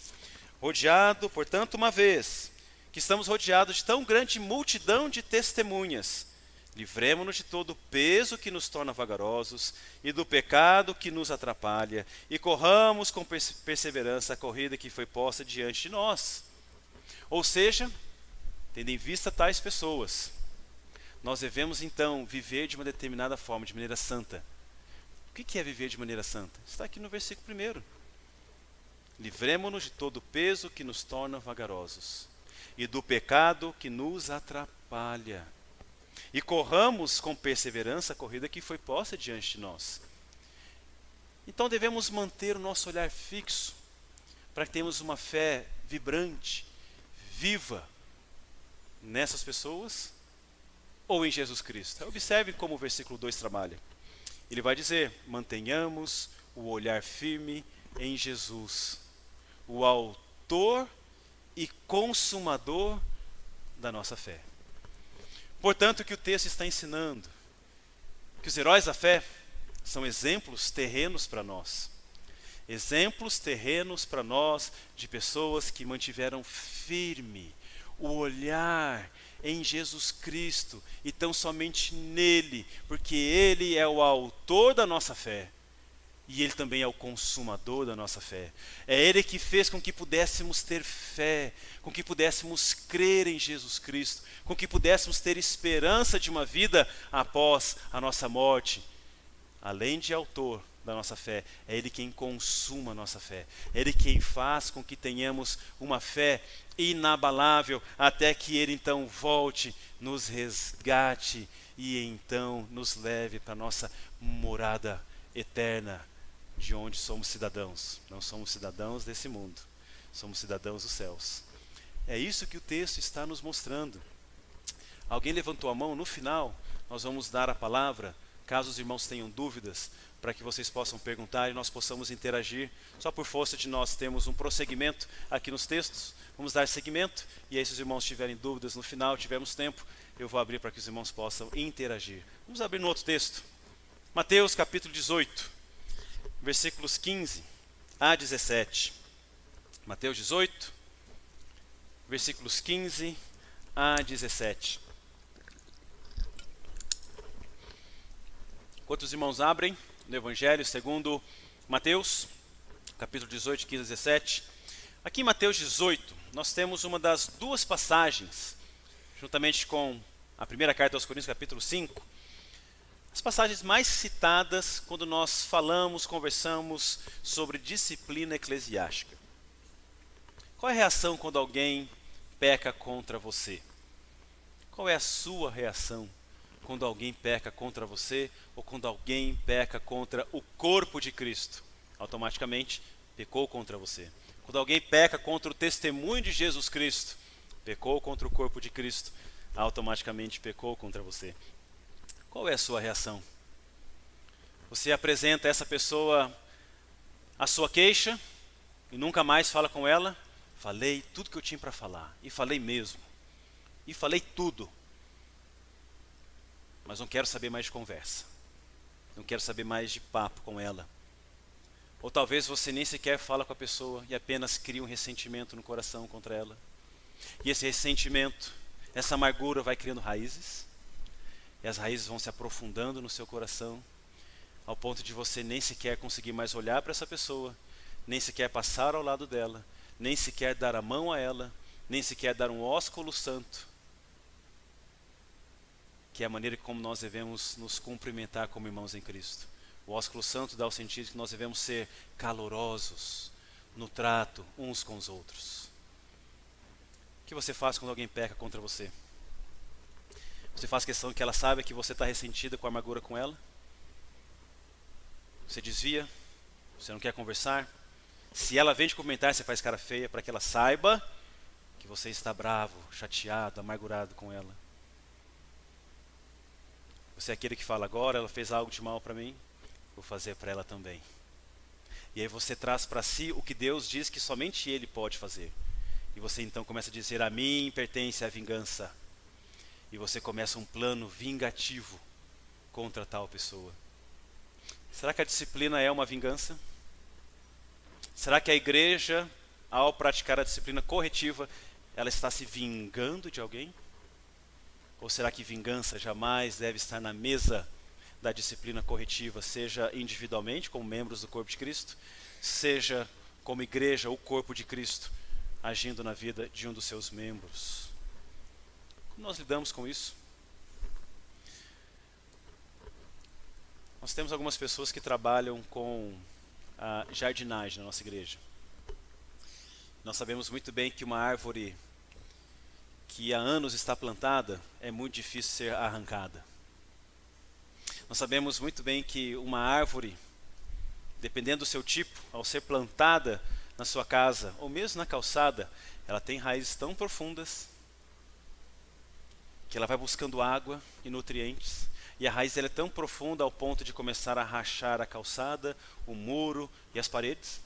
Rodeado, portanto, uma vez que estamos rodeados de tão grande multidão de testemunhas, livremo-nos de todo o peso que nos torna vagarosos e do pecado que nos atrapalha, e corramos com perseverança a corrida que foi posta diante de nós. Ou seja, tendo em vista tais pessoas, nós devemos então viver de uma determinada forma, de maneira santa. O que é viver de maneira santa? Está aqui no versículo 1. Livremo-nos de todo o peso que nos torna vagarosos e do pecado que nos atrapalha, e corramos com perseverança a corrida que foi posta diante de nós. Então devemos manter o nosso olhar fixo, para que tenhamos uma fé vibrante, viva, nessas pessoas, ou em Jesus Cristo. Observe como o versículo 2 trabalha. Ele vai dizer, mantenhamos o olhar firme em Jesus, o autor e consumador da nossa fé. Portanto, o que o texto está ensinando? Que os heróis da fé são exemplos terrenos para nós. Exemplos terrenos para nós de pessoas que mantiveram firme o olhar em Jesus Cristo e tão somente nele, porque ele é o autor da nossa fé. E Ele também é o consumador da nossa fé. É Ele que fez com que pudéssemos ter fé, com que pudéssemos crer em Jesus Cristo, com que pudéssemos ter esperança de uma vida após a nossa morte. Além de autor da nossa fé, é Ele quem consuma a nossa fé. É Ele quem faz com que tenhamos uma fé inabalável, até que Ele então volte, nos resgate e então nos leve para a nossa morada eterna, de onde somos cidadãos. Não somos cidadãos desse mundo, somos cidadãos dos céus. É isso que o texto está nos mostrando. Alguém levantou a mão? No final, nós vamos dar a palavra, caso os irmãos tenham dúvidas, para que vocês possam perguntar e nós possamos interagir. Só por força de nós temos um prosseguimento aqui nos textos, vamos dar seguimento, e aí se os irmãos tiverem dúvidas no final, tivermos tempo, eu vou abrir para que os irmãos possam interagir. Vamos abrir no outro texto. Mateus capítulo 18. Versículos 15 a 17. Mateus 18, versículos 15 a 17. Enquanto os irmãos abrem no Evangelho segundo Mateus, capítulo 18, 15 a 17. Aqui em Mateus 18, nós temos uma das duas passagens, juntamente com a primeira carta aos Coríntios, capítulo 5, as passagens mais citadas quando nós falamos, conversamos sobre disciplina eclesiástica. Qual é a reação quando alguém peca contra você? Qual é a sua reação quando alguém peca contra você ou quando alguém peca contra o corpo de Cristo? Automaticamente pecou contra você. Quando alguém peca contra o testemunho de Jesus Cristo, pecou contra o corpo de Cristo, automaticamente pecou contra você. Qual é a sua reação? Você apresenta a essa pessoa a sua queixa e nunca mais fala com ela? Falei tudo que eu tinha para falar, e falei mesmo, e falei tudo, mas não quero saber mais de conversa, não quero saber mais de papo com ela. Ou talvez você nem sequer fala com a pessoa e apenas cria um ressentimento no coração contra ela. E esse ressentimento, essa amargura vai criando raízes, e as raízes vão se aprofundando no seu coração, ao ponto de você nem sequer conseguir mais olhar para essa pessoa, nem sequer passar ao lado dela, nem sequer dar a mão a ela, nem sequer dar um ósculo santo, que é a maneira como nós devemos nos cumprimentar como irmãos em Cristo. O ósculo santo dá o sentido que nós devemos ser calorosos no trato uns com os outros. O que você faz quando alguém peca contra você? Você faz questão que ela saiba que você está ressentida com a amargura com ela? Você desvia? Você não quer conversar? Se ela vem te comentar, você faz cara feia para que ela saiba que você está bravo, chateado, amargurado com ela. Você é aquele que fala, agora ela fez algo de mal para mim, vou fazer para ela também. E aí você traz para si o que Deus diz que somente Ele pode fazer. E você então começa a dizer, a mim pertence a vingança. E você começa um plano vingativo contra tal pessoa. Será que a disciplina é uma vingança? Será que a igreja, ao praticar a disciplina corretiva, ela está se vingando de alguém? Ou será que vingança jamais deve estar na mesa da disciplina corretiva, seja individualmente, como membros do corpo de Cristo, seja como igreja, o corpo de Cristo, agindo na vida de um dos seus membros? Como nós lidamos com isso? Nós temos algumas pessoas que trabalham com a jardinagem na nossa igreja. Nós sabemos muito bem que uma árvore que há anos está plantada é muito difícil ser arrancada. Nós sabemos muito bem que uma árvore, dependendo do seu tipo, ao ser plantada na sua casa ou mesmo na calçada, ela tem raízes tão profundas que ela vai buscando água e nutrientes. E a raiz dela é tão profunda ao ponto de começar a rachar a calçada, o muro e as paredes.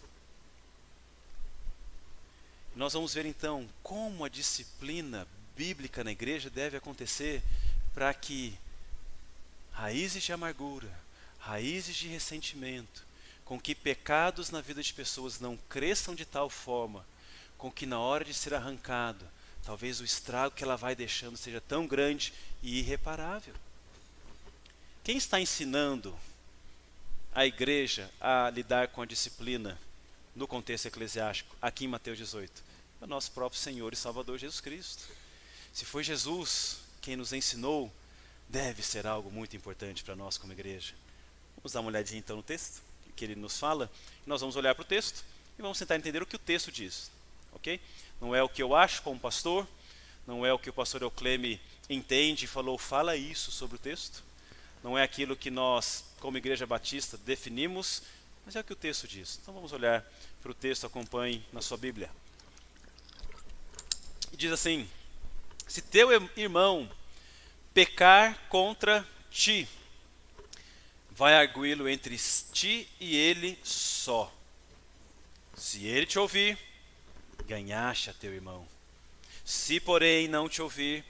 Nós vamos ver então como a disciplina bíblica na igreja deve acontecer para que raízes de amargura, raízes de ressentimento, com que pecados na vida de pessoas não cresçam de tal forma, com que na hora de ser arrancado, talvez o estrago que ela vai deixando seja tão grande e irreparável. Quem está ensinando a igreja a lidar com a disciplina no contexto eclesiástico, aqui em Mateus 18? É o nosso próprio Senhor e Salvador Jesus Cristo. Se foi Jesus quem nos ensinou, deve ser algo muito importante para nós como igreja. Vamos dar uma olhadinha então no texto que ele nos fala. Nós vamos olhar para o texto e vamos tentar entender o que o texto diz. Ok? Não é o que eu acho como pastor, não é o que o pastor Eucleme entende e falou, fala isso sobre o texto. Não é aquilo que nós, como Igreja Batista, definimos, mas é o que o texto diz. Então vamos olhar para o texto, acompanhe na sua Bíblia. E diz assim, se teu irmão pecar contra ti, vai arguí-lo entre ti e ele só. Se ele te ouvir, ganhaste a teu irmão. Se, porém, não te ouvir,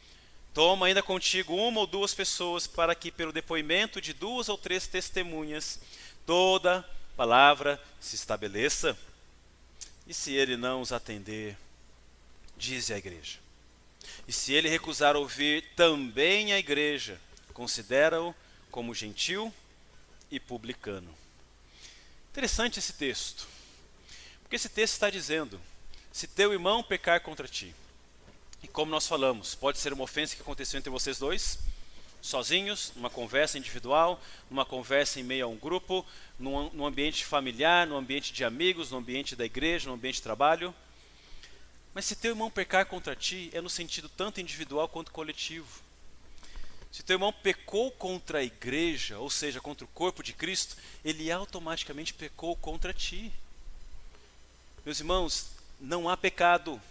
toma ainda contigo uma ou duas pessoas, para que pelo depoimento de 2 ou 3 testemunhas, toda palavra se estabeleça. E se ele não os atender, dize à igreja. E se ele recusar ouvir também a igreja, considera-o como gentil e publicano. Interessante esse texto, porque esse texto está dizendo, Se teu irmão pecar contra ti, e como nós falamos, pode ser uma ofensa que aconteceu entre vocês dois, sozinhos, numa conversa individual, numa conversa em meio a um grupo, num ambiente familiar, num ambiente de amigos, no ambiente da igreja, no ambiente de trabalho. Mas se teu irmão pecar contra ti, é no sentido tanto individual quanto coletivo. Se teu irmão pecou contra a igreja, ou seja, contra o corpo de Cristo, ele automaticamente pecou contra ti. Meus irmãos, não há pecado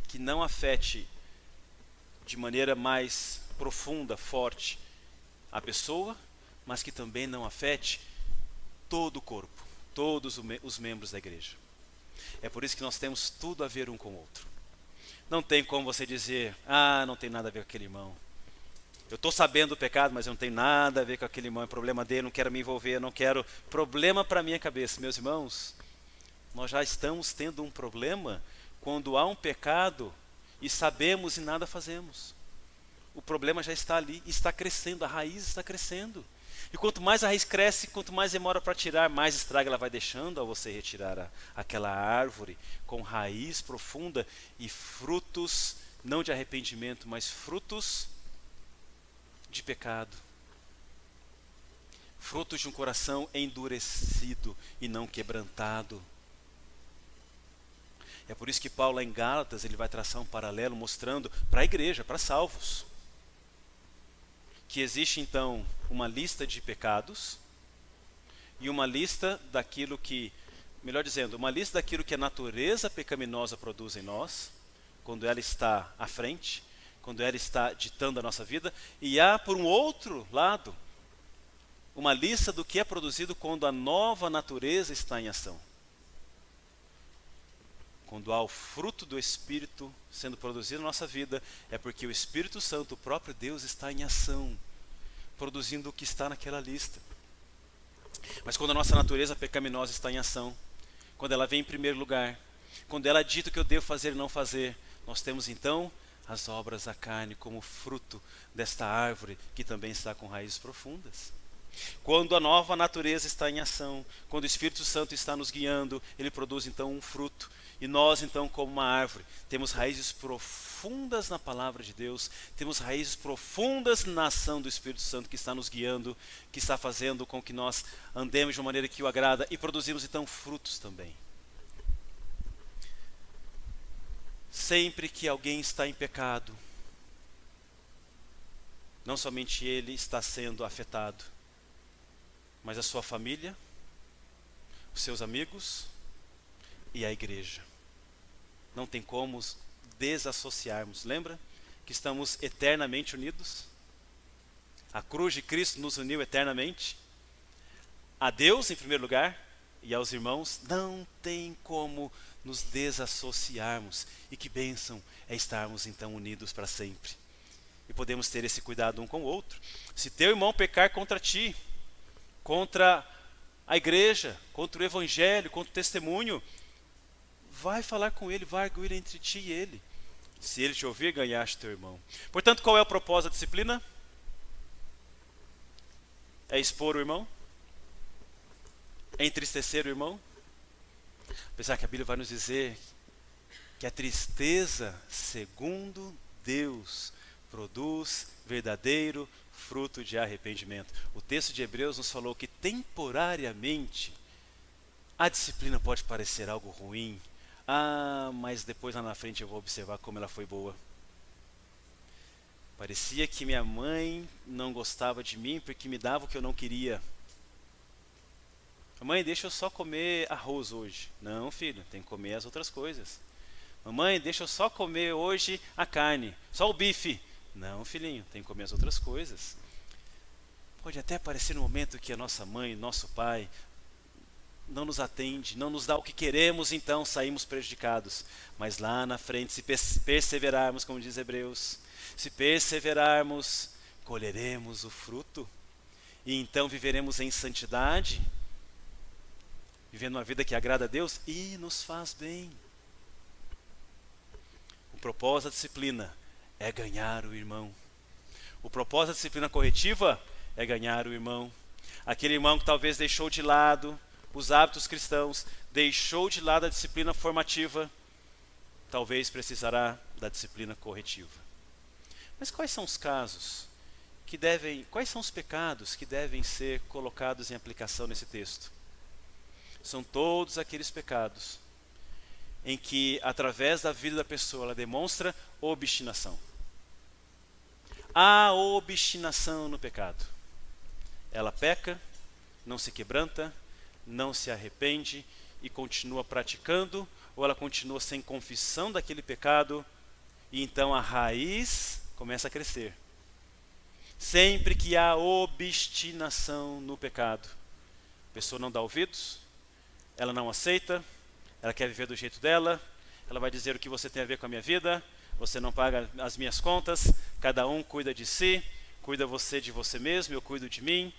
que não afete de maneira mais profunda, forte, a pessoa, mas que também não afete todo o corpo, todos os membros da igreja. É por isso que nós temos tudo a ver um com o outro. Não tem como você dizer, não tem nada a ver com aquele irmão. Eu estou sabendo do pecado, mas eu não tenho nada a ver com aquele irmão, é problema dele, não quero me envolver, não quero problema para a minha cabeça. Meus irmãos, nós já estamos tendo um problema quando há um pecado e sabemos e nada fazemos. O problema já está ali, está crescendo, a raiz está crescendo. E quanto mais a raiz cresce, quanto mais demora para tirar, mais estraga ela vai deixando ao você retirar aquela árvore com raiz profunda e frutos, não de arrependimento, mas frutos de pecado. Frutos de um coração endurecido e não quebrantado. É por isso que Paulo, lá em Gálatas, ele vai traçar um paralelo mostrando para a igreja, para salvos, que existe então uma lista de pecados e uma lista daquilo que, melhor dizendo, uma lista daquilo que a natureza pecaminosa produz em nós, quando ela está à frente, quando ela está ditando a nossa vida, e há, por um outro lado, uma lista do que é produzido quando a nova natureza está em ação. Quando há o fruto do Espírito sendo produzido na nossa vida, é porque o Espírito Santo, o próprio Deus, está em ação, produzindo o que está naquela lista. Mas quando a nossa natureza pecaminosa está em ação, quando ela vem em primeiro lugar, quando ela dita o que eu devo fazer e não fazer, nós temos então as obras da carne como fruto desta árvore que também está com raízes profundas. Quando a nova natureza está em ação, quando o Espírito Santo está nos guiando, ele produz então um fruto. E nós então, como uma árvore, temos raízes profundas na palavra de Deus, temos raízes profundas na ação do Espírito Santo que está nos guiando, que está fazendo com que nós andemos de uma maneira que o agrada e produzimos então frutos também. Sempre que alguém está em pecado, não somente ele está sendo afetado, mas a sua família, os seus amigos e a igreja. Não tem como desassociarmos. Lembra que estamos eternamente unidos? A cruz de Cristo nos uniu eternamente. A Deus em primeiro lugar e aos irmãos. Não tem como nos desassociarmos. E que bênção é estarmos então unidos para sempre. E podemos ter esse cuidado um com o outro. Se teu irmão pecar contra ti, contra a igreja, contra o evangelho, contra o testemunho, vai falar com ele, vai arguir entre ti e ele. Se ele te ouvir, ganhaste teu irmão. Portanto, qual é o propósito da disciplina? É expor o irmão? É entristecer o irmão? Apesar que a Bíblia vai nos dizer que a tristeza, segundo Deus, produz verdadeiro fruto de arrependimento. O texto de Hebreus nos falou que temporariamente a disciplina pode parecer algo ruim. Mas depois lá na frente eu vou observar como ela foi boa. Parecia que minha mãe não gostava de mim porque me dava o que eu não queria. Mamãe, deixa eu só comer arroz hoje. Não, filho, tem que comer as outras coisas. Mamãe, deixa eu só comer hoje a carne, só o bife. Não, filhinho, tem que comer as outras coisas. Pode até parecer no momento que a nossa mãe, nosso pai não nos atende, não nos dá o que queremos, então saímos prejudicados. Mas lá na frente, se perseverarmos, como diz Hebreus, se perseverarmos, colheremos o fruto. E então viveremos em santidade, vivendo uma vida que agrada a Deus e nos faz bem. O propósito da disciplina é ganhar o irmão. O propósito da disciplina corretiva é ganhar o irmão. Aquele irmão que talvez deixou de lado os hábitos cristãos, deixou de lado a disciplina formativa, talvez precisará da disciplina corretiva. Mas quais são os casos quais são os pecados que devem ser colocados em aplicação nesse texto? São todos aqueles pecados em que, através da vida da pessoa, ela demonstra obstinação. Há obstinação no pecado. Ela peca, não se quebranta, não se arrepende e continua praticando, ou ela continua sem confissão daquele pecado, e então a raiz começa a crescer. Sempre que há obstinação no pecado, a pessoa não dá ouvidos, ela não aceita, ela quer viver do jeito dela, ela vai dizer o que você tem a ver com a minha vida, você não paga as minhas contas, cada um cuida de si, cuida você de você mesmo, eu cuido de mim,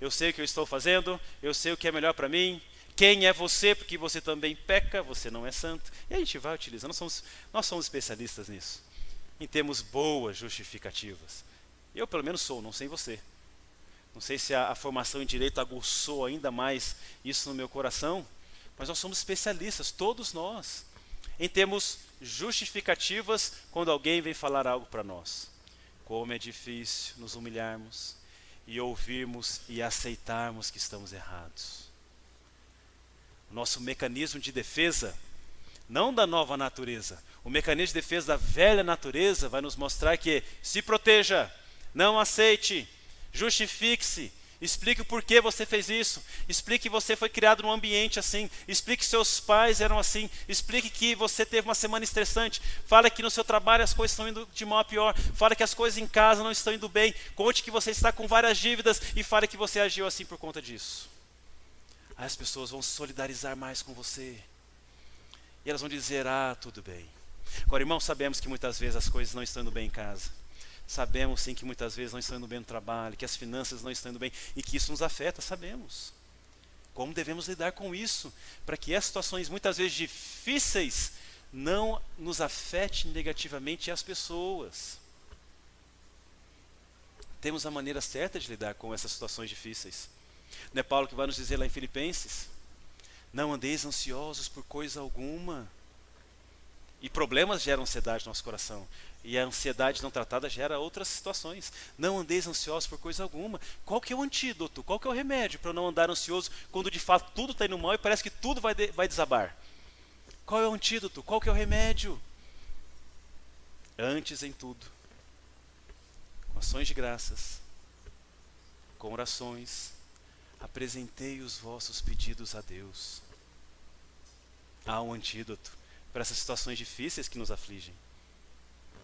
eu sei o que eu estou fazendo, eu sei o que é melhor para mim, quem é você porque você também peca, você não é santo. E a gente vai utilizando, nós somos especialistas nisso, em termos boas justificativas. Eu pelo menos sou, não sei você. Não sei se a formação em direito aguçou ainda mais isso no meu coração, mas nós somos especialistas, todos nós, em termos justificativas quando alguém vem falar algo para nós. Como é difícil nos humilharmos e ouvirmos e aceitarmos que estamos errados. O nosso mecanismo de defesa, não da nova natureza, o mecanismo de defesa da velha natureza vai nos mostrar que se proteja, não aceite, justifique-se, explique o porquê você fez isso, explique que você foi criado num ambiente assim, explique que seus pais eram assim, explique que você teve uma semana estressante, fale que no seu trabalho as coisas estão indo de mal a pior, fale que as coisas em casa não estão indo bem, conte que você está com várias dívidas e fale que você agiu assim por conta disso. Aí as pessoas vão se solidarizar mais com você e elas vão dizer, tudo bem. Agora, irmãos, sabemos que muitas vezes as coisas não estão indo bem em casa. Sabemos sim que muitas vezes não estão indo bem no trabalho, que as finanças não estão indo bem e que isso nos afeta, sabemos. Como devemos lidar com isso, para que as situações muitas vezes difíceis não nos afetem negativamente as pessoas. Temos a maneira certa de lidar com essas situações difíceis. Não é Paulo que vai nos dizer lá em Filipenses? Não andeis ansiosos por coisa alguma. E problemas geram ansiedade no nosso coração. E a ansiedade não tratada gera outras situações. Não andeis ansiosos por coisa alguma. Qual que é o antídoto? Qual que é o remédio para eu não andar ansioso quando de fato tudo está indo mal e parece que tudo vai desabar? Qual é o antídoto? Qual que é o remédio? Antes em tudo, com ações de graças, com orações, apresentei os vossos pedidos a Deus. Há um antídoto para essas situações difíceis que nos afligem.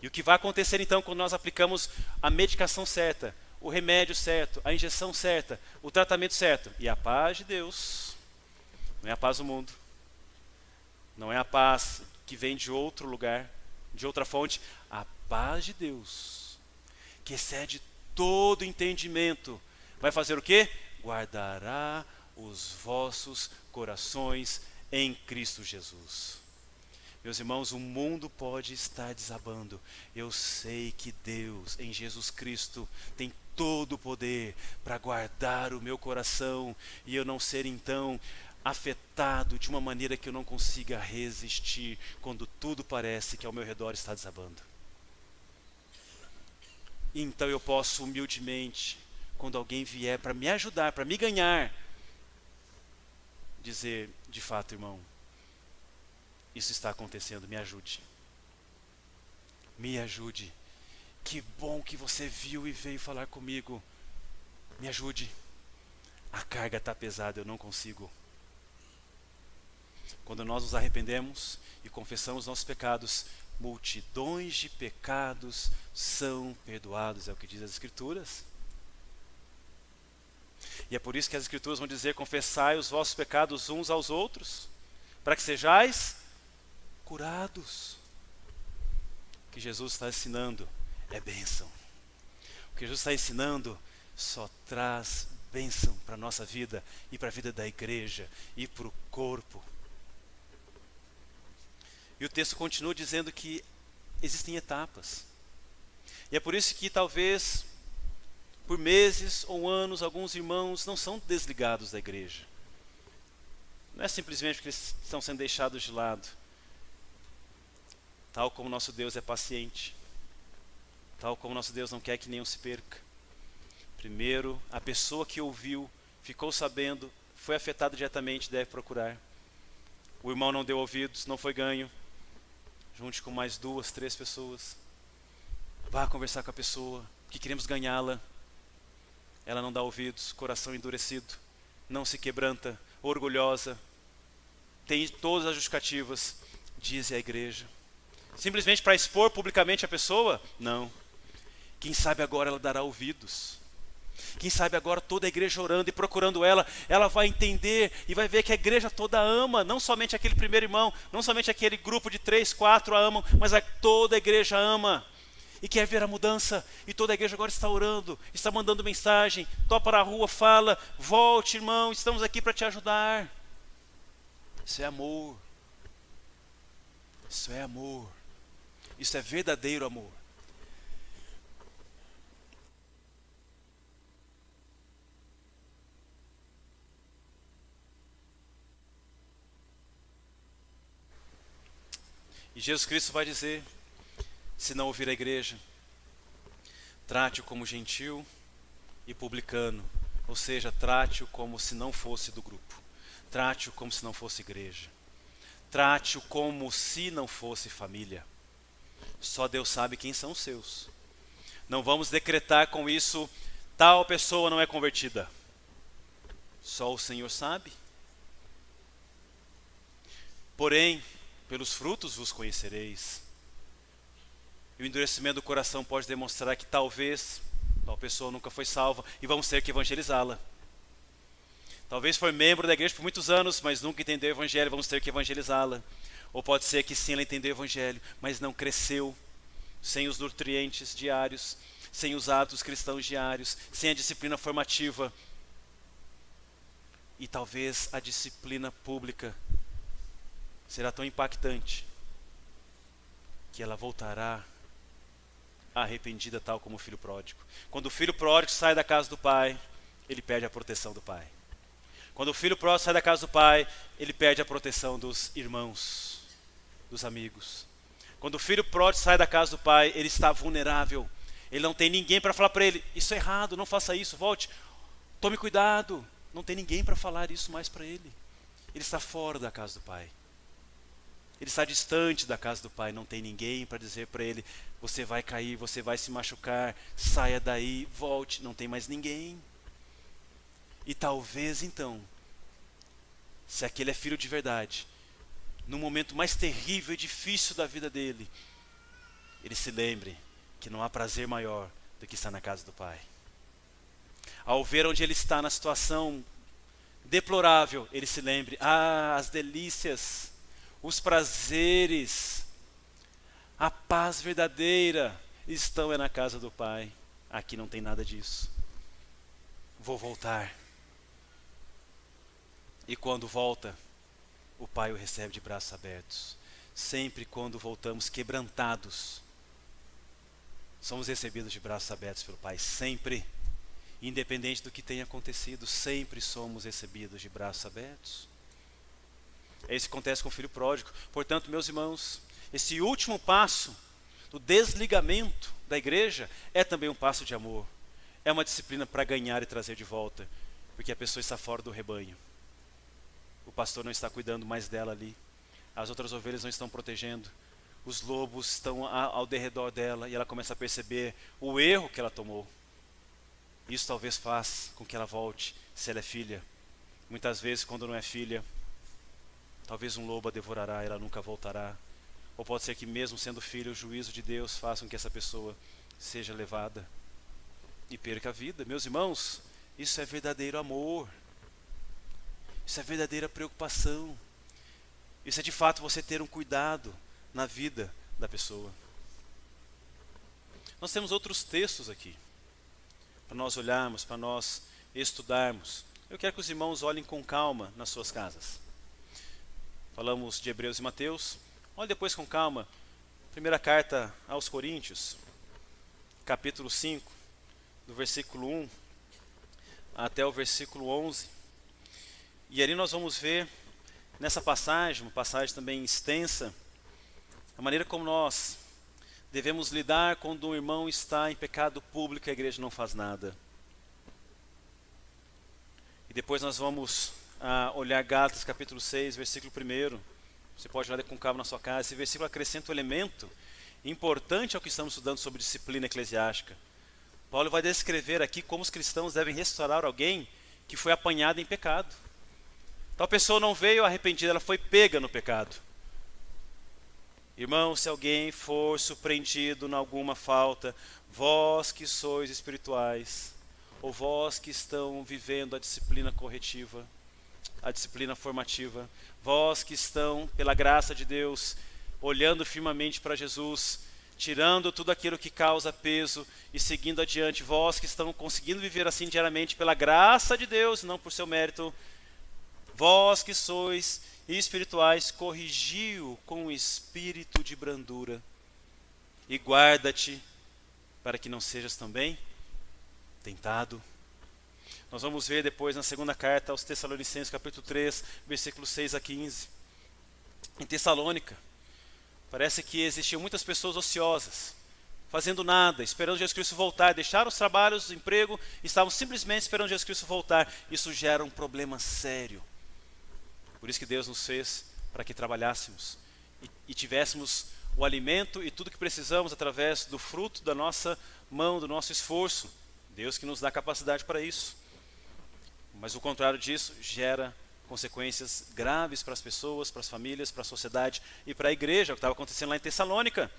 E o que vai acontecer então quando nós aplicamos a medicação certa, o remédio certo, a injeção certa, o tratamento certo? E a paz de Deus, não é a paz do mundo, não é a paz que vem de outro lugar, de outra fonte, a paz de Deus, que excede todo entendimento, vai fazer o quê? Guardará os vossos corações em Cristo Jesus. Meus irmãos, o mundo pode estar desabando. Eu sei que Deus, em Jesus Cristo, tem todo o poder para guardar o meu coração e eu não ser então afetado de uma maneira que eu não consiga resistir quando tudo parece que ao meu redor está desabando. Então eu posso humildemente, quando alguém vier para me ajudar, para me ganhar, dizer, de fato, irmão, isso está acontecendo, me ajude. Me ajude. Que bom que você viu e veio falar comigo. Me ajude. A carga está pesada, eu não consigo. Quando nós nos arrependemos e confessamos nossos pecados, multidões de pecados são perdoados, é o que diz as Escrituras. E é por isso que as Escrituras vão dizer, confessai os vossos pecados uns aos outros, para que sejais curados. O que Jesus está ensinando é bênção. O que Jesus está ensinando só traz bênção para a nossa vida e para a vida da igreja e para o corpo. E o texto continua dizendo que existem etapas. E é por isso que talvez por meses ou anos alguns irmãos não são desligados da igreja. Não é simplesmente porque eles estão sendo deixados de lado. Tal como nosso Deus é paciente, tal como nosso Deus não quer que nenhum se perca. Primeiro, a pessoa que ouviu, ficou sabendo, foi afetada diretamente, deve procurar. O irmão não deu ouvidos, não foi ganho. Junte com mais 2, 3 pessoas. Vá conversar com a pessoa, que queremos ganhá-la. Ela não dá ouvidos, coração endurecido, não se quebranta, orgulhosa, tem todas as justificativas, diz a igreja. Simplesmente para expor publicamente a pessoa? Não. Quem sabe agora ela dará ouvidos. Quem sabe agora toda a igreja orando e procurando ela, ela vai entender e vai ver que a igreja toda ama, não somente aquele primeiro irmão, não somente aquele grupo de 3, 4 a amam, mas toda a igreja ama. E quer ver a mudança, e toda a igreja agora está orando, está mandando mensagem, topa na rua, fala, volte irmão, estamos aqui para te ajudar. Isso é amor. Isso é amor. Isso é verdadeiro amor. E Jesus Cristo vai dizer, se não ouvir a igreja, trate-o como gentil e publicano, ou seja, trate-o como se não fosse do grupo, trate-o como se não fosse igreja, trate-o como se não fosse família. Só Deus sabe quem são os seus. Não vamos decretar com isso, tal pessoa não é convertida. Só o Senhor sabe. Porém, pelos frutos vos conhecereis. E o endurecimento do coração pode demonstrar que talvez tal pessoa nunca foi salva e vamos ter que evangelizá-la. Talvez foi membro da igreja por muitos anos, mas nunca entendeu o evangelho, vamos ter que evangelizá-la. Ou pode ser que sim, ela entendeu o evangelho, mas não cresceu, sem os nutrientes diários, sem os hábitos cristãos diários, sem a disciplina formativa. E talvez a disciplina pública será tão impactante que ela voltará arrependida, tal como o filho pródigo. Quando o filho pródigo sai da casa do pai, ele perde a proteção do pai. Quando o filho pródigo sai da casa do pai, ele perde a proteção dos irmãos, dos amigos. Quando o filho pródigo sai da casa do pai, ele está vulnerável. Ele não tem ninguém para falar para ele, isso é errado, não faça isso, volte, tome cuidado. Não tem ninguém para falar isso mais para ele. Ele está fora da casa do pai. Ele está distante da casa do pai, não tem ninguém para dizer para ele, você vai cair, você vai se machucar, saia daí, volte, não tem mais ninguém. E talvez então, se aquele é filho de verdade, no momento mais terrível e difícil da vida dele, ele se lembre que não há prazer maior do que estar na casa do pai. Ao ver onde ele está na situação deplorável, ele se lembre, as delícias, os prazeres, a paz verdadeira estão na casa do pai. Aqui não tem nada disso. Vou voltar. E quando volta, o pai o recebe de braços abertos. Sempre quando voltamos quebrantados, somos recebidos de braços abertos pelo pai. Sempre, independente do que tenha acontecido, sempre somos recebidos de braços abertos. É isso que acontece com o filho pródigo. Portanto, meus irmãos, esse último passo do desligamento da igreja é também um passo de amor. É uma disciplina para ganhar e trazer de volta, porque a pessoa está fora do rebanho. O pastor não está cuidando mais dela ali. As outras ovelhas não estão protegendo. Os lobos estão ao derredor dela e ela começa a perceber o erro que ela tomou. Isso talvez faça com que ela volte, se ela é filha. Muitas vezes, quando não é filha, talvez um lobo a devorará e ela nunca voltará. Ou pode ser que mesmo sendo filho, o juízo de Deus faça com que essa pessoa seja levada e perca a vida. Meus irmãos, isso é verdadeiro amor. Isso é verdadeira preocupação. Isso é de fato você ter um cuidado na vida da pessoa. Nós temos outros textos aqui, para nós olharmos, para nós estudarmos. Eu quero que os irmãos olhem com calma nas suas casas. Falamos de Hebreus e Mateus. Olhe depois com calma. Primeira carta aos Coríntios, capítulo 5, do versículo 1 até o versículo 11. E ali nós vamos ver, nessa passagem, uma passagem também extensa, a maneira como nós devemos lidar quando um irmão está em pecado público e a igreja não faz nada. E depois nós vamos olhar Gálatas capítulo 6, versículo 1. Você pode ler com calma na sua casa. Esse versículo acrescenta um elemento importante ao que estamos estudando sobre disciplina eclesiástica. Paulo vai descrever aqui como os cristãos devem restaurar alguém que foi apanhado em pecado. Tal pessoa não veio arrependida, ela foi pega no pecado. Irmão, se alguém for surpreendido em alguma falta, vós que sois espirituais, ou vós que estão vivendo a disciplina corretiva, a disciplina formativa, vós que estão, pela graça de Deus, olhando firmemente para Jesus, tirando tudo aquilo que causa peso e seguindo adiante, vós que estão conseguindo viver assim diariamente pela graça de Deus, não por seu mérito, vós que sois espirituais, corrigiu com o espírito de brandura e guarda-te para que não sejas também tentado. Nós vamos ver depois na segunda carta aos Tessalonicenses, capítulo 3, versículos 6 a 15. Em Tessalônica, parece que existiam muitas pessoas ociosas, fazendo nada, esperando Jesus Cristo voltar, deixaram os trabalhos, o emprego, estavam simplesmente esperando Jesus Cristo voltar. Isso gera um problema sério. Por isso que Deus nos fez para que trabalhássemos e tivéssemos o alimento e tudo que precisamos através do fruto da nossa mão, do nosso esforço. Deus que nos dá capacidade para isso. Mas o contrário disso gera consequências graves para as pessoas, para as famílias, para a sociedade e para a igreja, o que estava acontecendo lá em Tessalônica.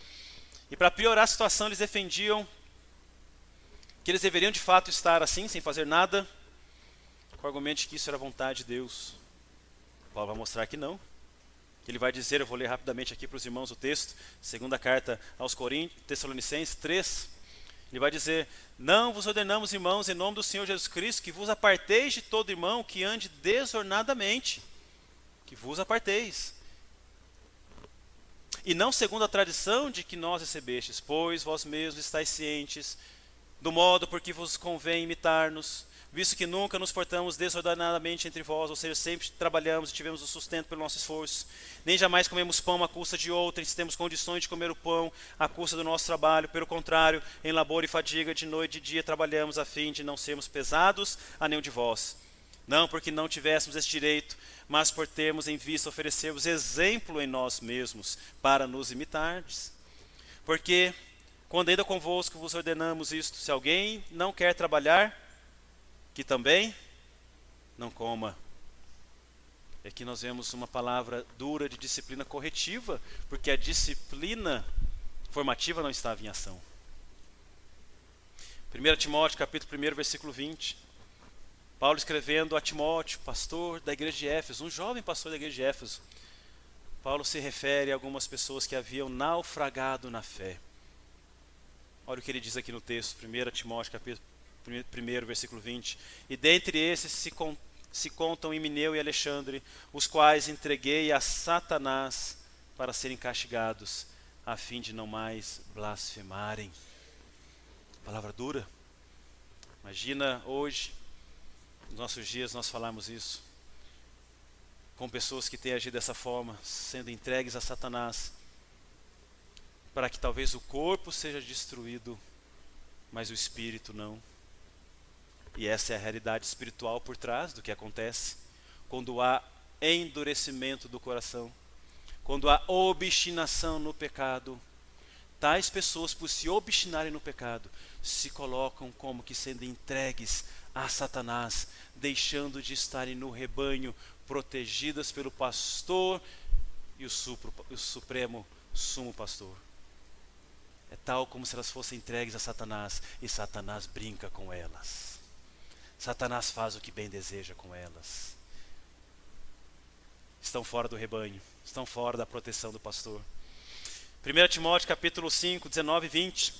E para piorar a situação, eles defendiam que eles deveriam de fato estar assim, sem fazer nada, com o argumento de que isso era vontade de Deus. Paulo vai mostrar que não. Ele vai dizer, eu vou ler rapidamente aqui para os irmãos o texto, segunda carta aos Coríntios, Tessalonicenses 3. Ele vai dizer, não vos ordenamos, irmãos, em nome do Senhor Jesus Cristo, que vos aparteis de todo irmão que ande desornadamente. Que vos aparteis. E não segundo a tradição de que nós recebestes, pois vós mesmos estáis cientes do modo por que vos convém imitar-nos, visto que nunca nos portamos desordenadamente entre vós, ou seja, sempre trabalhamos e tivemos o sustento pelo nosso esforço, nem jamais comemos pão à custa de outrem, se temos condições de comer o pão à custa do nosso trabalho, pelo contrário, em labor e fadiga, de noite e de dia trabalhamos a fim de não sermos pesados a nenhum de vós. Não porque não tivéssemos esse direito, mas por termos em vista oferecer-vos exemplo em nós mesmos, para nos imitardes. Porque, quando ainda convosco vos ordenamos isto, se alguém não quer trabalhar, que também não coma. Aqui nós vemos uma palavra dura de disciplina corretiva, porque a disciplina formativa não estava em ação. 1 Timóteo, capítulo 1, versículo 20. Paulo escrevendo a Timóteo, pastor da igreja de Éfeso, um jovem pastor da igreja de Éfeso. Paulo se refere a algumas pessoas que haviam naufragado na fé. Olha o que ele diz aqui no texto, 1 Timóteo, capítulo 1, versículo 20. E dentre esses se contam Himeneu e Alexandre, os quais entreguei a Satanás para serem castigados, a fim de não mais blasfemarem. Palavra dura. Imagina hoje, nos nossos dias, nós falarmos isso, com pessoas que têm agido dessa forma, sendo entregues a Satanás, para que talvez o corpo seja destruído, mas o espírito não. E essa é a realidade espiritual por trás do que acontece quando há endurecimento do coração, quando há obstinação no pecado. Tais pessoas, por se obstinarem no pecado, se colocam como que sendo entregues a Satanás, deixando de estarem no rebanho, protegidas pelo pastor e o supremo sumo pastor. É tal como se elas fossem entregues a Satanás, e Satanás brinca com elas. Satanás faz o que bem deseja com elas. Estão fora do rebanho, estão fora da proteção do pastor. 1 Timóteo capítulo 5, 19 e 20.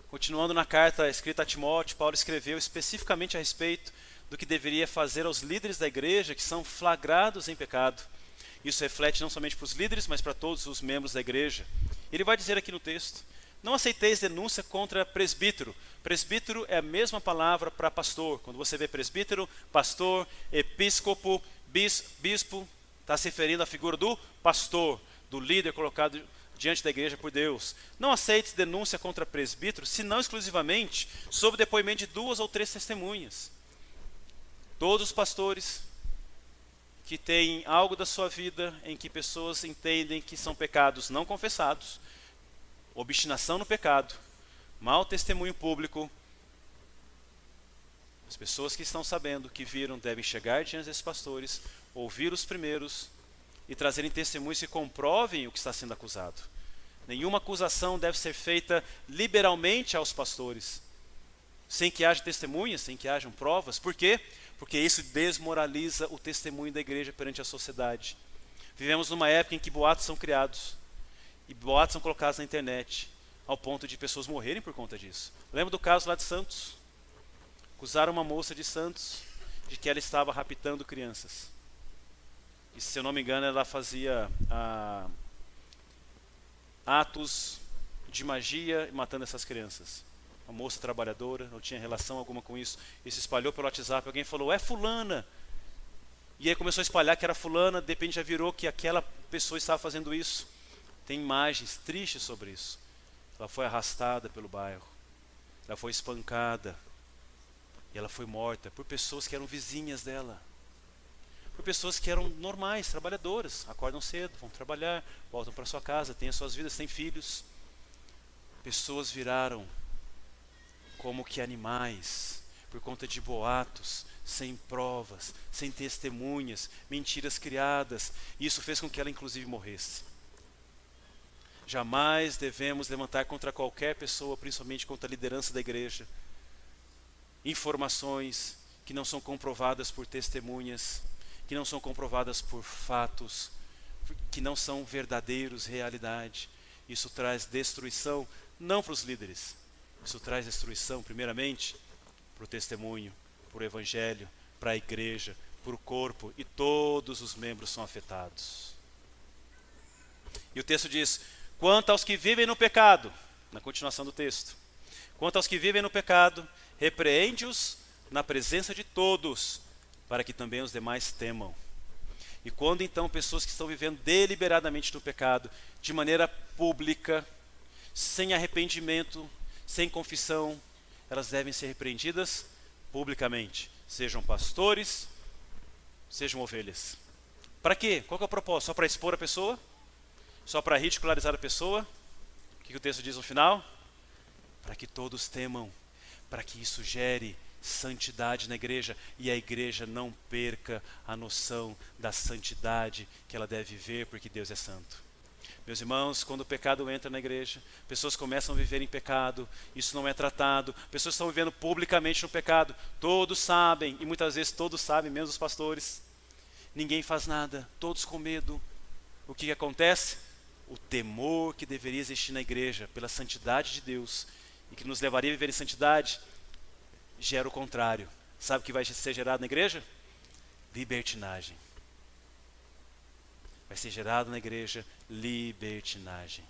Continuando na carta escrita a Timóteo, Paulo escreveu especificamente a respeito do que deveria fazer aos líderes da igreja que são flagrados em pecado. Isso reflete não somente para os líderes, mas para todos os membros da igreja. Ele vai dizer aqui no texto, não aceiteis denúncia contra presbítero. Presbítero é a mesma palavra para pastor. Quando você vê presbítero, pastor, episcopo, bispo, está se referindo à figura do pastor. do líder colocado diante da igreja por Deus. Não aceite denúncia contra presbítero, senão exclusivamente sob depoimento de 2 ou 3 testemunhas. Todos os pastores que têm algo da sua vida em que pessoas entendem que são pecados não confessados, obstinação no pecado, mau testemunho público, as pessoas que estão sabendo, que viram, devem chegar diante desses pastores, ouvir os primeiros e trazerem testemunhos que comprovem o que está sendo acusado. Nenhuma acusação deve ser feita liberalmente aos pastores, sem que haja testemunhas, sem que hajam provas. Por quê? Porque isso desmoraliza o testemunho da igreja perante a sociedade. Vivemos numa época em que boatos são criados, e boatos são colocados na internet, ao ponto de pessoas morrerem por conta disso. Lembra do caso lá de Santos? Acusaram uma moça de Santos de que ela estava raptando crianças. E se eu não me engano, ela fazia atos de magia matando essas crianças. Uma moça trabalhadora, não tinha relação alguma com isso. E se espalhou pelo WhatsApp, alguém falou, é fulana. E aí começou a espalhar que era fulana, de repente já virou que aquela pessoa estava fazendo isso. Tem imagens tristes sobre isso. Ela foi arrastada pelo bairro, ela foi espancada, e ela foi morta por pessoas que eram vizinhas dela. Por pessoas que eram normais, trabalhadoras, acordam cedo, vão trabalhar, voltam para sua casa, têm as suas vidas, têm filhos. Pessoas viraram como que animais, por conta de boatos, sem provas, sem testemunhas, mentiras criadas. Isso fez com que ela inclusive morresse. Jamais devemos levantar contra qualquer pessoa, principalmente contra a liderança da igreja, informações que não são comprovadas por testemunhas, que não são comprovadas por fatos, que não são verdadeiros, realidade. Isso traz destruição, não para os líderes. Isso traz destruição, primeiramente, para o testemunho, para o evangelho, para a igreja, para o corpo, e todos os membros são afetados. E o texto diz, quanto aos que vivem no pecado, na continuação do texto, quanto aos que vivem no pecado, repreende-os na presença de todos, para que também os demais temam. E quando então pessoas que estão vivendo deliberadamente no pecado, de maneira pública, sem arrependimento, sem confissão, elas devem ser repreendidas publicamente. Sejam pastores, sejam ovelhas. Para quê? Qual que é o propósito? Só para expor a pessoa? Só para ridicularizar a pessoa? O que o texto diz no final? Para que todos temam, para que isso gere santidade na igreja e a igreja não perca a noção da santidade que ela deve viver, porque Deus é santo. Meus irmãos, quando o pecado entra na igreja, pessoas começam a viver em pecado, isso não é tratado, pessoas estão vivendo publicamente no pecado, todos sabem, e muitas vezes todos sabem, menos os pastores, ninguém faz nada, todos com medo. O que acontece? O temor que deveria existir na igreja pela santidade de Deus e que nos levaria a viver em santidade, gera o contrário. Sabe o que vai ser gerado na igreja? Libertinagem. Vai ser gerado na igreja libertinagem.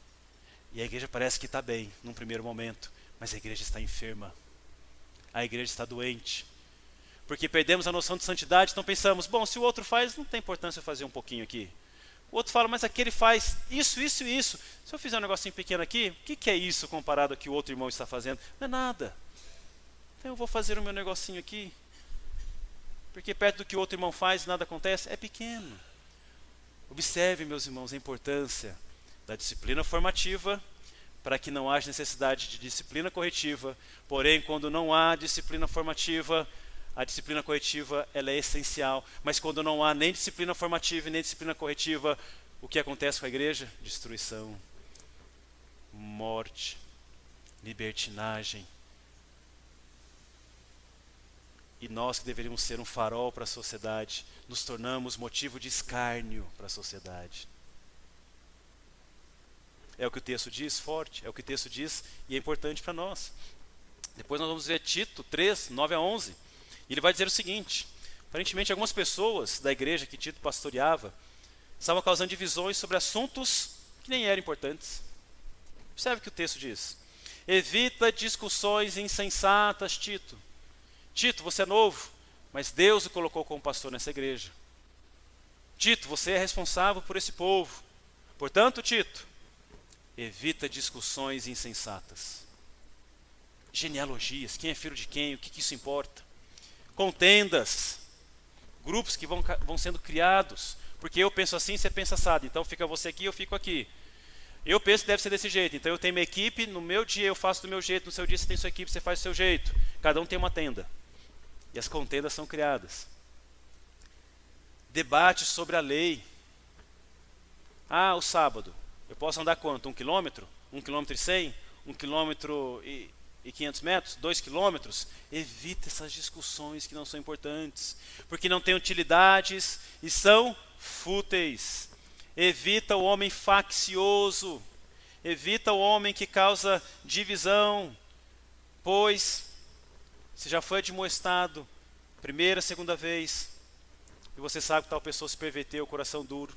E a igreja parece que está bem, num primeiro momento, mas a igreja está enferma. A igreja está doente. Porque perdemos a noção de santidade, então pensamos, bom, se o outro faz, não tem importância eu fazer um pouquinho aqui. O outro fala, mas aquele faz isso, isso e isso. Se eu fizer um negocinho pequeno aqui, o que é isso comparado ao que o outro irmão está fazendo? Não é nada. Então eu vou fazer o meu negocinho aqui. Porque perto do que o outro irmão faz, nada acontece, é pequeno. Observe, meus irmãos, a importância da disciplina formativa para que não haja necessidade de disciplina corretiva. Porém, quando não há disciplina formativa, a disciplina corretiva ela é essencial. Mas quando não há nem disciplina formativa e nem disciplina corretiva, o que acontece com a igreja? Destruição, morte, libertinagem. E nós que deveríamos ser um farol para a sociedade, nos tornamos motivo de escárnio para a sociedade. É o que o texto diz, forte, é o que o texto diz e é importante para nós. Depois nós vamos ver Tito 3, 9 a 11. E ele vai dizer o seguinte, aparentemente algumas pessoas da igreja que Tito pastoreava estavam causando divisões sobre assuntos que nem eram importantes. Observe o que o texto diz. Evita discussões insensatas, Tito. Tito, você é novo, mas Deus o colocou como pastor nessa igreja. Tito, você é responsável por esse povo. Portanto, Tito, evita discussões insensatas. Genealogias, quem é filho de quem, o que isso importa? Contendas, grupos que vão sendo criados, porque eu penso assim, você pensa assado, então fica você aqui, eu fico aqui. Eu penso que deve ser desse jeito, então eu tenho minha equipe, no meu dia eu faço do meu jeito, no seu dia você tem sua equipe, você faz do seu jeito. Cada um tem uma tenda. E as contendas são criadas. Debate sobre a lei. Ah, o sábado, eu posso andar quanto? 1 quilômetro? 1 quilômetro e 100? 1 quilômetro e 500 metros? 2 quilômetros? Evita essas discussões que não são importantes, porque não têm utilidades e são fúteis. Evita o homem faccioso, evita o homem que causa divisão, pois se já foi admoestado primeira, segunda vez, e você sabe que tal pessoa se perverteu, coração duro,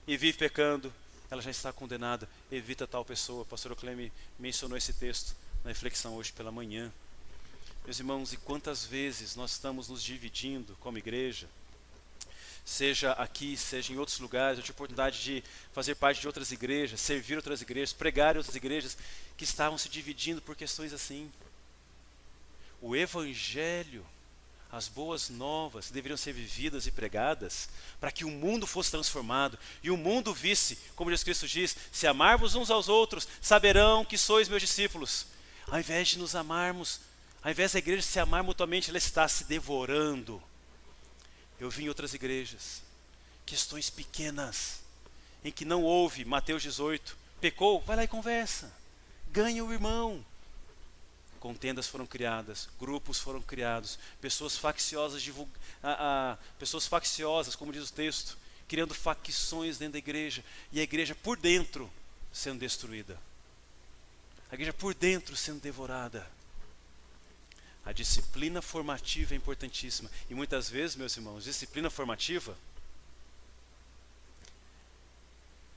e vive pecando, ela já está condenada. Evita tal pessoa. O pastor Ocleme mencionou esse texto na reflexão hoje pela manhã. Meus irmãos, e quantas vezes nós estamos nos dividindo como igreja, seja aqui, seja em outros lugares. Eu tive a oportunidade de fazer parte de outras igrejas, servir outras igrejas, pregar em outras igrejas que estavam se dividindo por questões assim. O Evangelho, as boas novas deveriam ser vividas e pregadas para que o mundo fosse transformado e o mundo visse, como Jesus Cristo diz, se amarmos uns aos outros, saberão que sois meus discípulos. Ao invés de nos amarmos, ao invés da igreja se amar mutuamente, ela está se devorando. Eu vi em outras igrejas, questões pequenas, em que não houve, Mateus 18, pecou, vai lá e conversa, ganha o irmão. Contendas foram criadas, grupos foram criados, pessoas facciosas, pessoas facciosas, como diz o texto, criando facções dentro da igreja, e a igreja por dentro sendo destruída. A igreja por dentro sendo devorada. A disciplina formativa é importantíssima. E muitas vezes, meus irmãos, disciplina formativa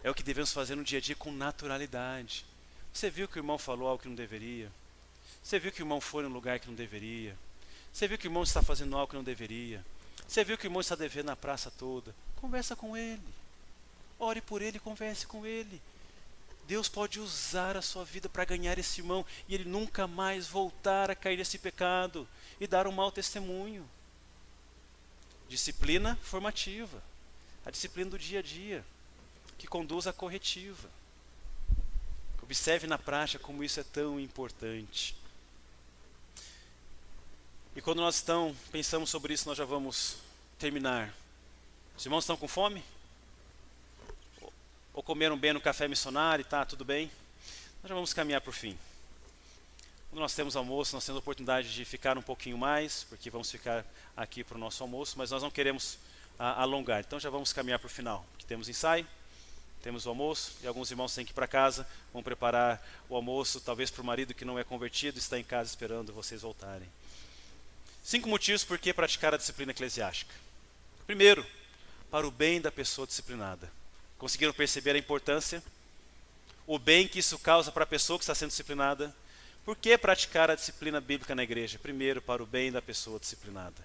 é o que devemos fazer no dia a dia com naturalidade. Você viu que o irmão falou algo que não deveria? Você viu que o irmão foi num lugar que não deveria? Você viu que o irmão está fazendo algo que não deveria? Você viu que o irmão está devendo na praça toda? Conversa com ele. Ore por ele, converse com ele. Deus pode usar a sua vida para ganhar esse irmão e ele nunca mais voltar a cair nesse pecado e dar um mau testemunho. Disciplina formativa. A disciplina do dia a dia, que conduz à corretiva. Observe na prática como isso é tão importante. E quando nós pensamos sobre isso, nós já vamos terminar. Os irmãos estão com fome? Ou comeram bem no café missionário e tá tudo bem? Nós já vamos caminhar para o fim. Quando nós temos almoço, nós temos a oportunidade de ficar um pouquinho mais, porque vamos ficar aqui para o nosso almoço, mas nós não queremos alongar. Então já vamos caminhar para o final, porque temos ensaio, temos o almoço, e alguns irmãos têm que ir para casa, vão preparar o almoço, talvez para o marido que não é convertido, está em casa esperando vocês voltarem. 5 motivos por que praticar a disciplina eclesiástica. Primeiro, para o bem da pessoa disciplinada. Conseguiram perceber a importância? O bem que isso causa para a pessoa que está sendo disciplinada? Por que praticar a disciplina bíblica na igreja? Primeiro, para o bem da pessoa disciplinada.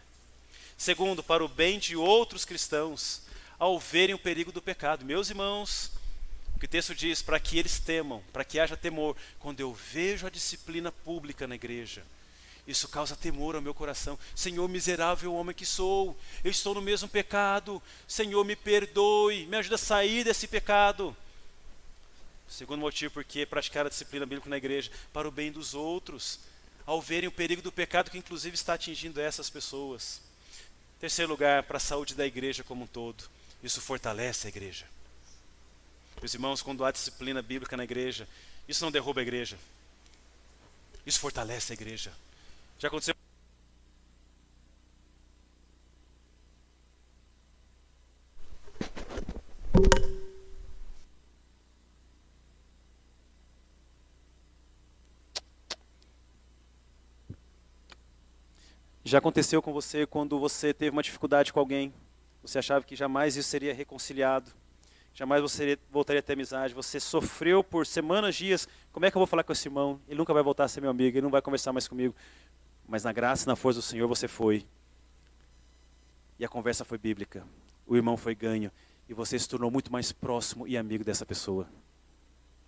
Segundo, para o bem de outros cristãos, ao verem o perigo do pecado. Meus irmãos, o que o texto diz, para que eles temam, para que haja temor. Quando eu vejo a disciplina pública na igreja, isso causa temor ao meu coração. Senhor, miserável homem que sou, eu estou no mesmo pecado. Senhor, me perdoe, me ajuda a sair desse pecado. Segundo motivo, porque praticar a disciplina bíblica na igreja, para o bem dos outros, ao verem o perigo do pecado que inclusive está atingindo essas pessoas. Terceiro lugar, para a saúde da igreja como um todo. Isso fortalece a igreja. Meus irmãos, quando há disciplina bíblica na igreja, isso não derruba a igreja. Isso fortalece a igreja. Já aconteceu? Já aconteceu com você quando você teve uma dificuldade com alguém? Você achava que jamais isso seria reconciliado? Jamais você voltaria a ter amizade? Você sofreu por semanas, dias. Como é que eu vou falar com esse irmão? Ele nunca vai voltar a ser meu amigo, ele não vai conversar mais comigo. Mas na graça e na força do Senhor você foi. E a conversa foi bíblica. O irmão foi ganho. e você se tornou muito mais próximo e amigo dessa pessoa.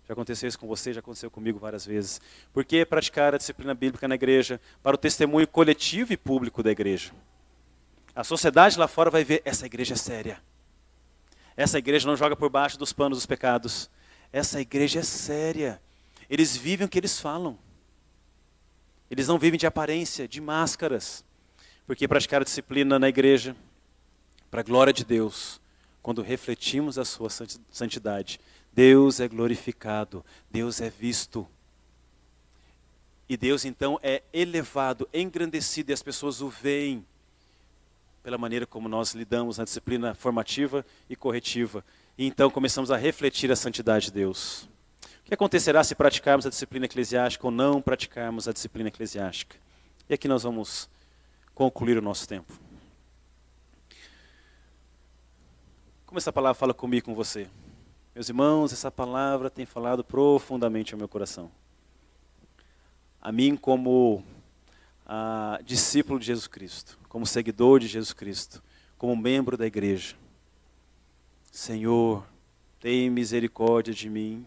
Já aconteceu isso com você, já aconteceu comigo várias vezes. Por que praticar a disciplina bíblica na igreja? Para o testemunho coletivo e público da igreja. A sociedade lá fora vai ver, essa igreja é séria. Essa igreja não joga por baixo dos panos dos pecados. Essa igreja é séria. Eles vivem o que eles falam. Eles não vivem de aparência, de máscaras. Porque praticar a disciplina na igreja, para a glória de Deus, quando refletimos a sua santidade, Deus é glorificado, Deus é visto. E Deus então é elevado, engrandecido, e as pessoas o veem pela maneira como nós lidamos na disciplina formativa e corretiva. E então começamos a refletir a santidade de Deus. O que acontecerá se praticarmos a disciplina eclesiástica ou não praticarmos a disciplina eclesiástica? E aqui nós vamos concluir o nosso tempo. Como essa palavra fala comigo e com você? Meus irmãos, essa palavra tem falado profundamente ao meu coração. A mim como discípulo de Jesus Cristo, como seguidor de Jesus Cristo, como membro da igreja. Senhor, tem misericórdia de mim.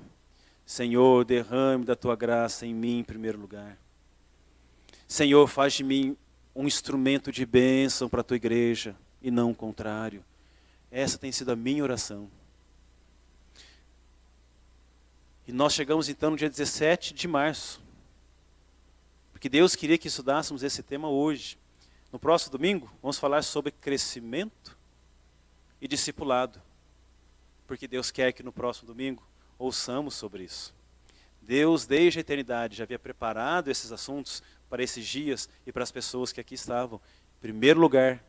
Senhor, derrame da tua graça em mim em primeiro lugar. Senhor, faz de mim um instrumento de bênção para a tua igreja e não o contrário. Essa tem sido a minha oração. E nós chegamos então no dia 17 de março. Porque Deus queria que estudássemos esse tema hoje. No próximo domingo, vamos falar sobre crescimento e discipulado. Porque Deus quer que no próximo domingo ouçamos sobre isso. Deus, desde a eternidade, já havia preparado esses assuntos para esses dias e para as pessoas que aqui estavam. Em primeiro lugar,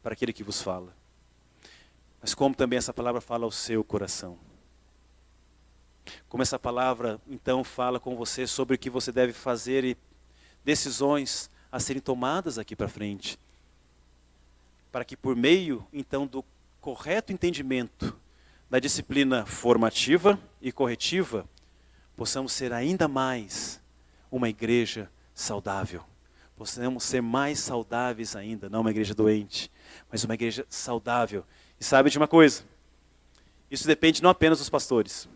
para aquele que vos fala. Mas como também essa palavra fala ao seu coração. Como essa palavra, então, fala com você sobre o que você deve fazer e decisões a serem tomadas aqui para frente. Para que por meio, então, do correto entendimento da disciplina formativa e corretiva, possamos ser ainda mais uma igreja saudável. Possamos ser mais saudáveis ainda, não uma igreja doente, mas uma igreja saudável. E sabe de uma coisa? Isso depende não apenas dos pastores.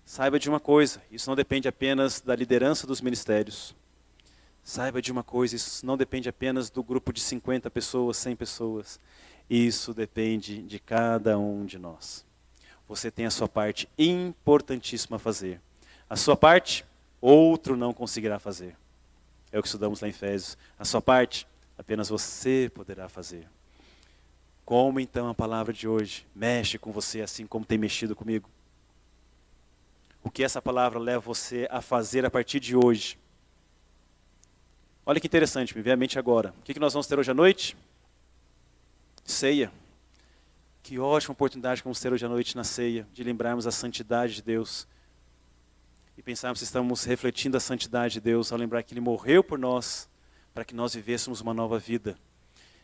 Saiba de uma coisa, isso não depende apenas da liderança dos ministérios. Saiba de uma coisa, isso não depende apenas do grupo de 50 pessoas, 100 pessoas. Isso depende de cada um de nós. Você tem a sua parte importantíssima a fazer. A sua parte, outro não conseguirá fazer. É o que estudamos lá em Efésios. A sua parte, apenas você poderá fazer. Como então a palavra de hoje mexe com você assim como tem mexido comigo? O que essa palavra leva você a fazer a partir de hoje? Olha que interessante, me vem à mente agora. O que nós vamos ter hoje à noite? Ceia. Que ótima oportunidade que vamos ter hoje à noite na ceia, de lembrarmos a santidade de Deus. E pensarmos se estamos refletindo a santidade de Deus, ao lembrar que Ele morreu por nós, para que nós vivêssemos uma nova vida.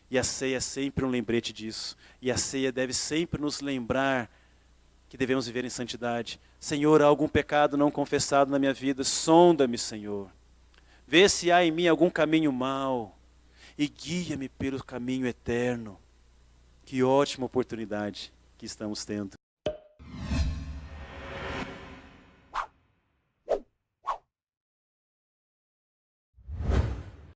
E a ceia é sempre um lembrete disso. E a ceia deve sempre nos lembrar que devemos viver em santidade. Senhor, há algum pecado não confessado na minha vida? Sonda-me, Senhor. Vê se há em mim algum caminho mau e guia-me pelo caminho eterno. Que ótima oportunidade que estamos tendo.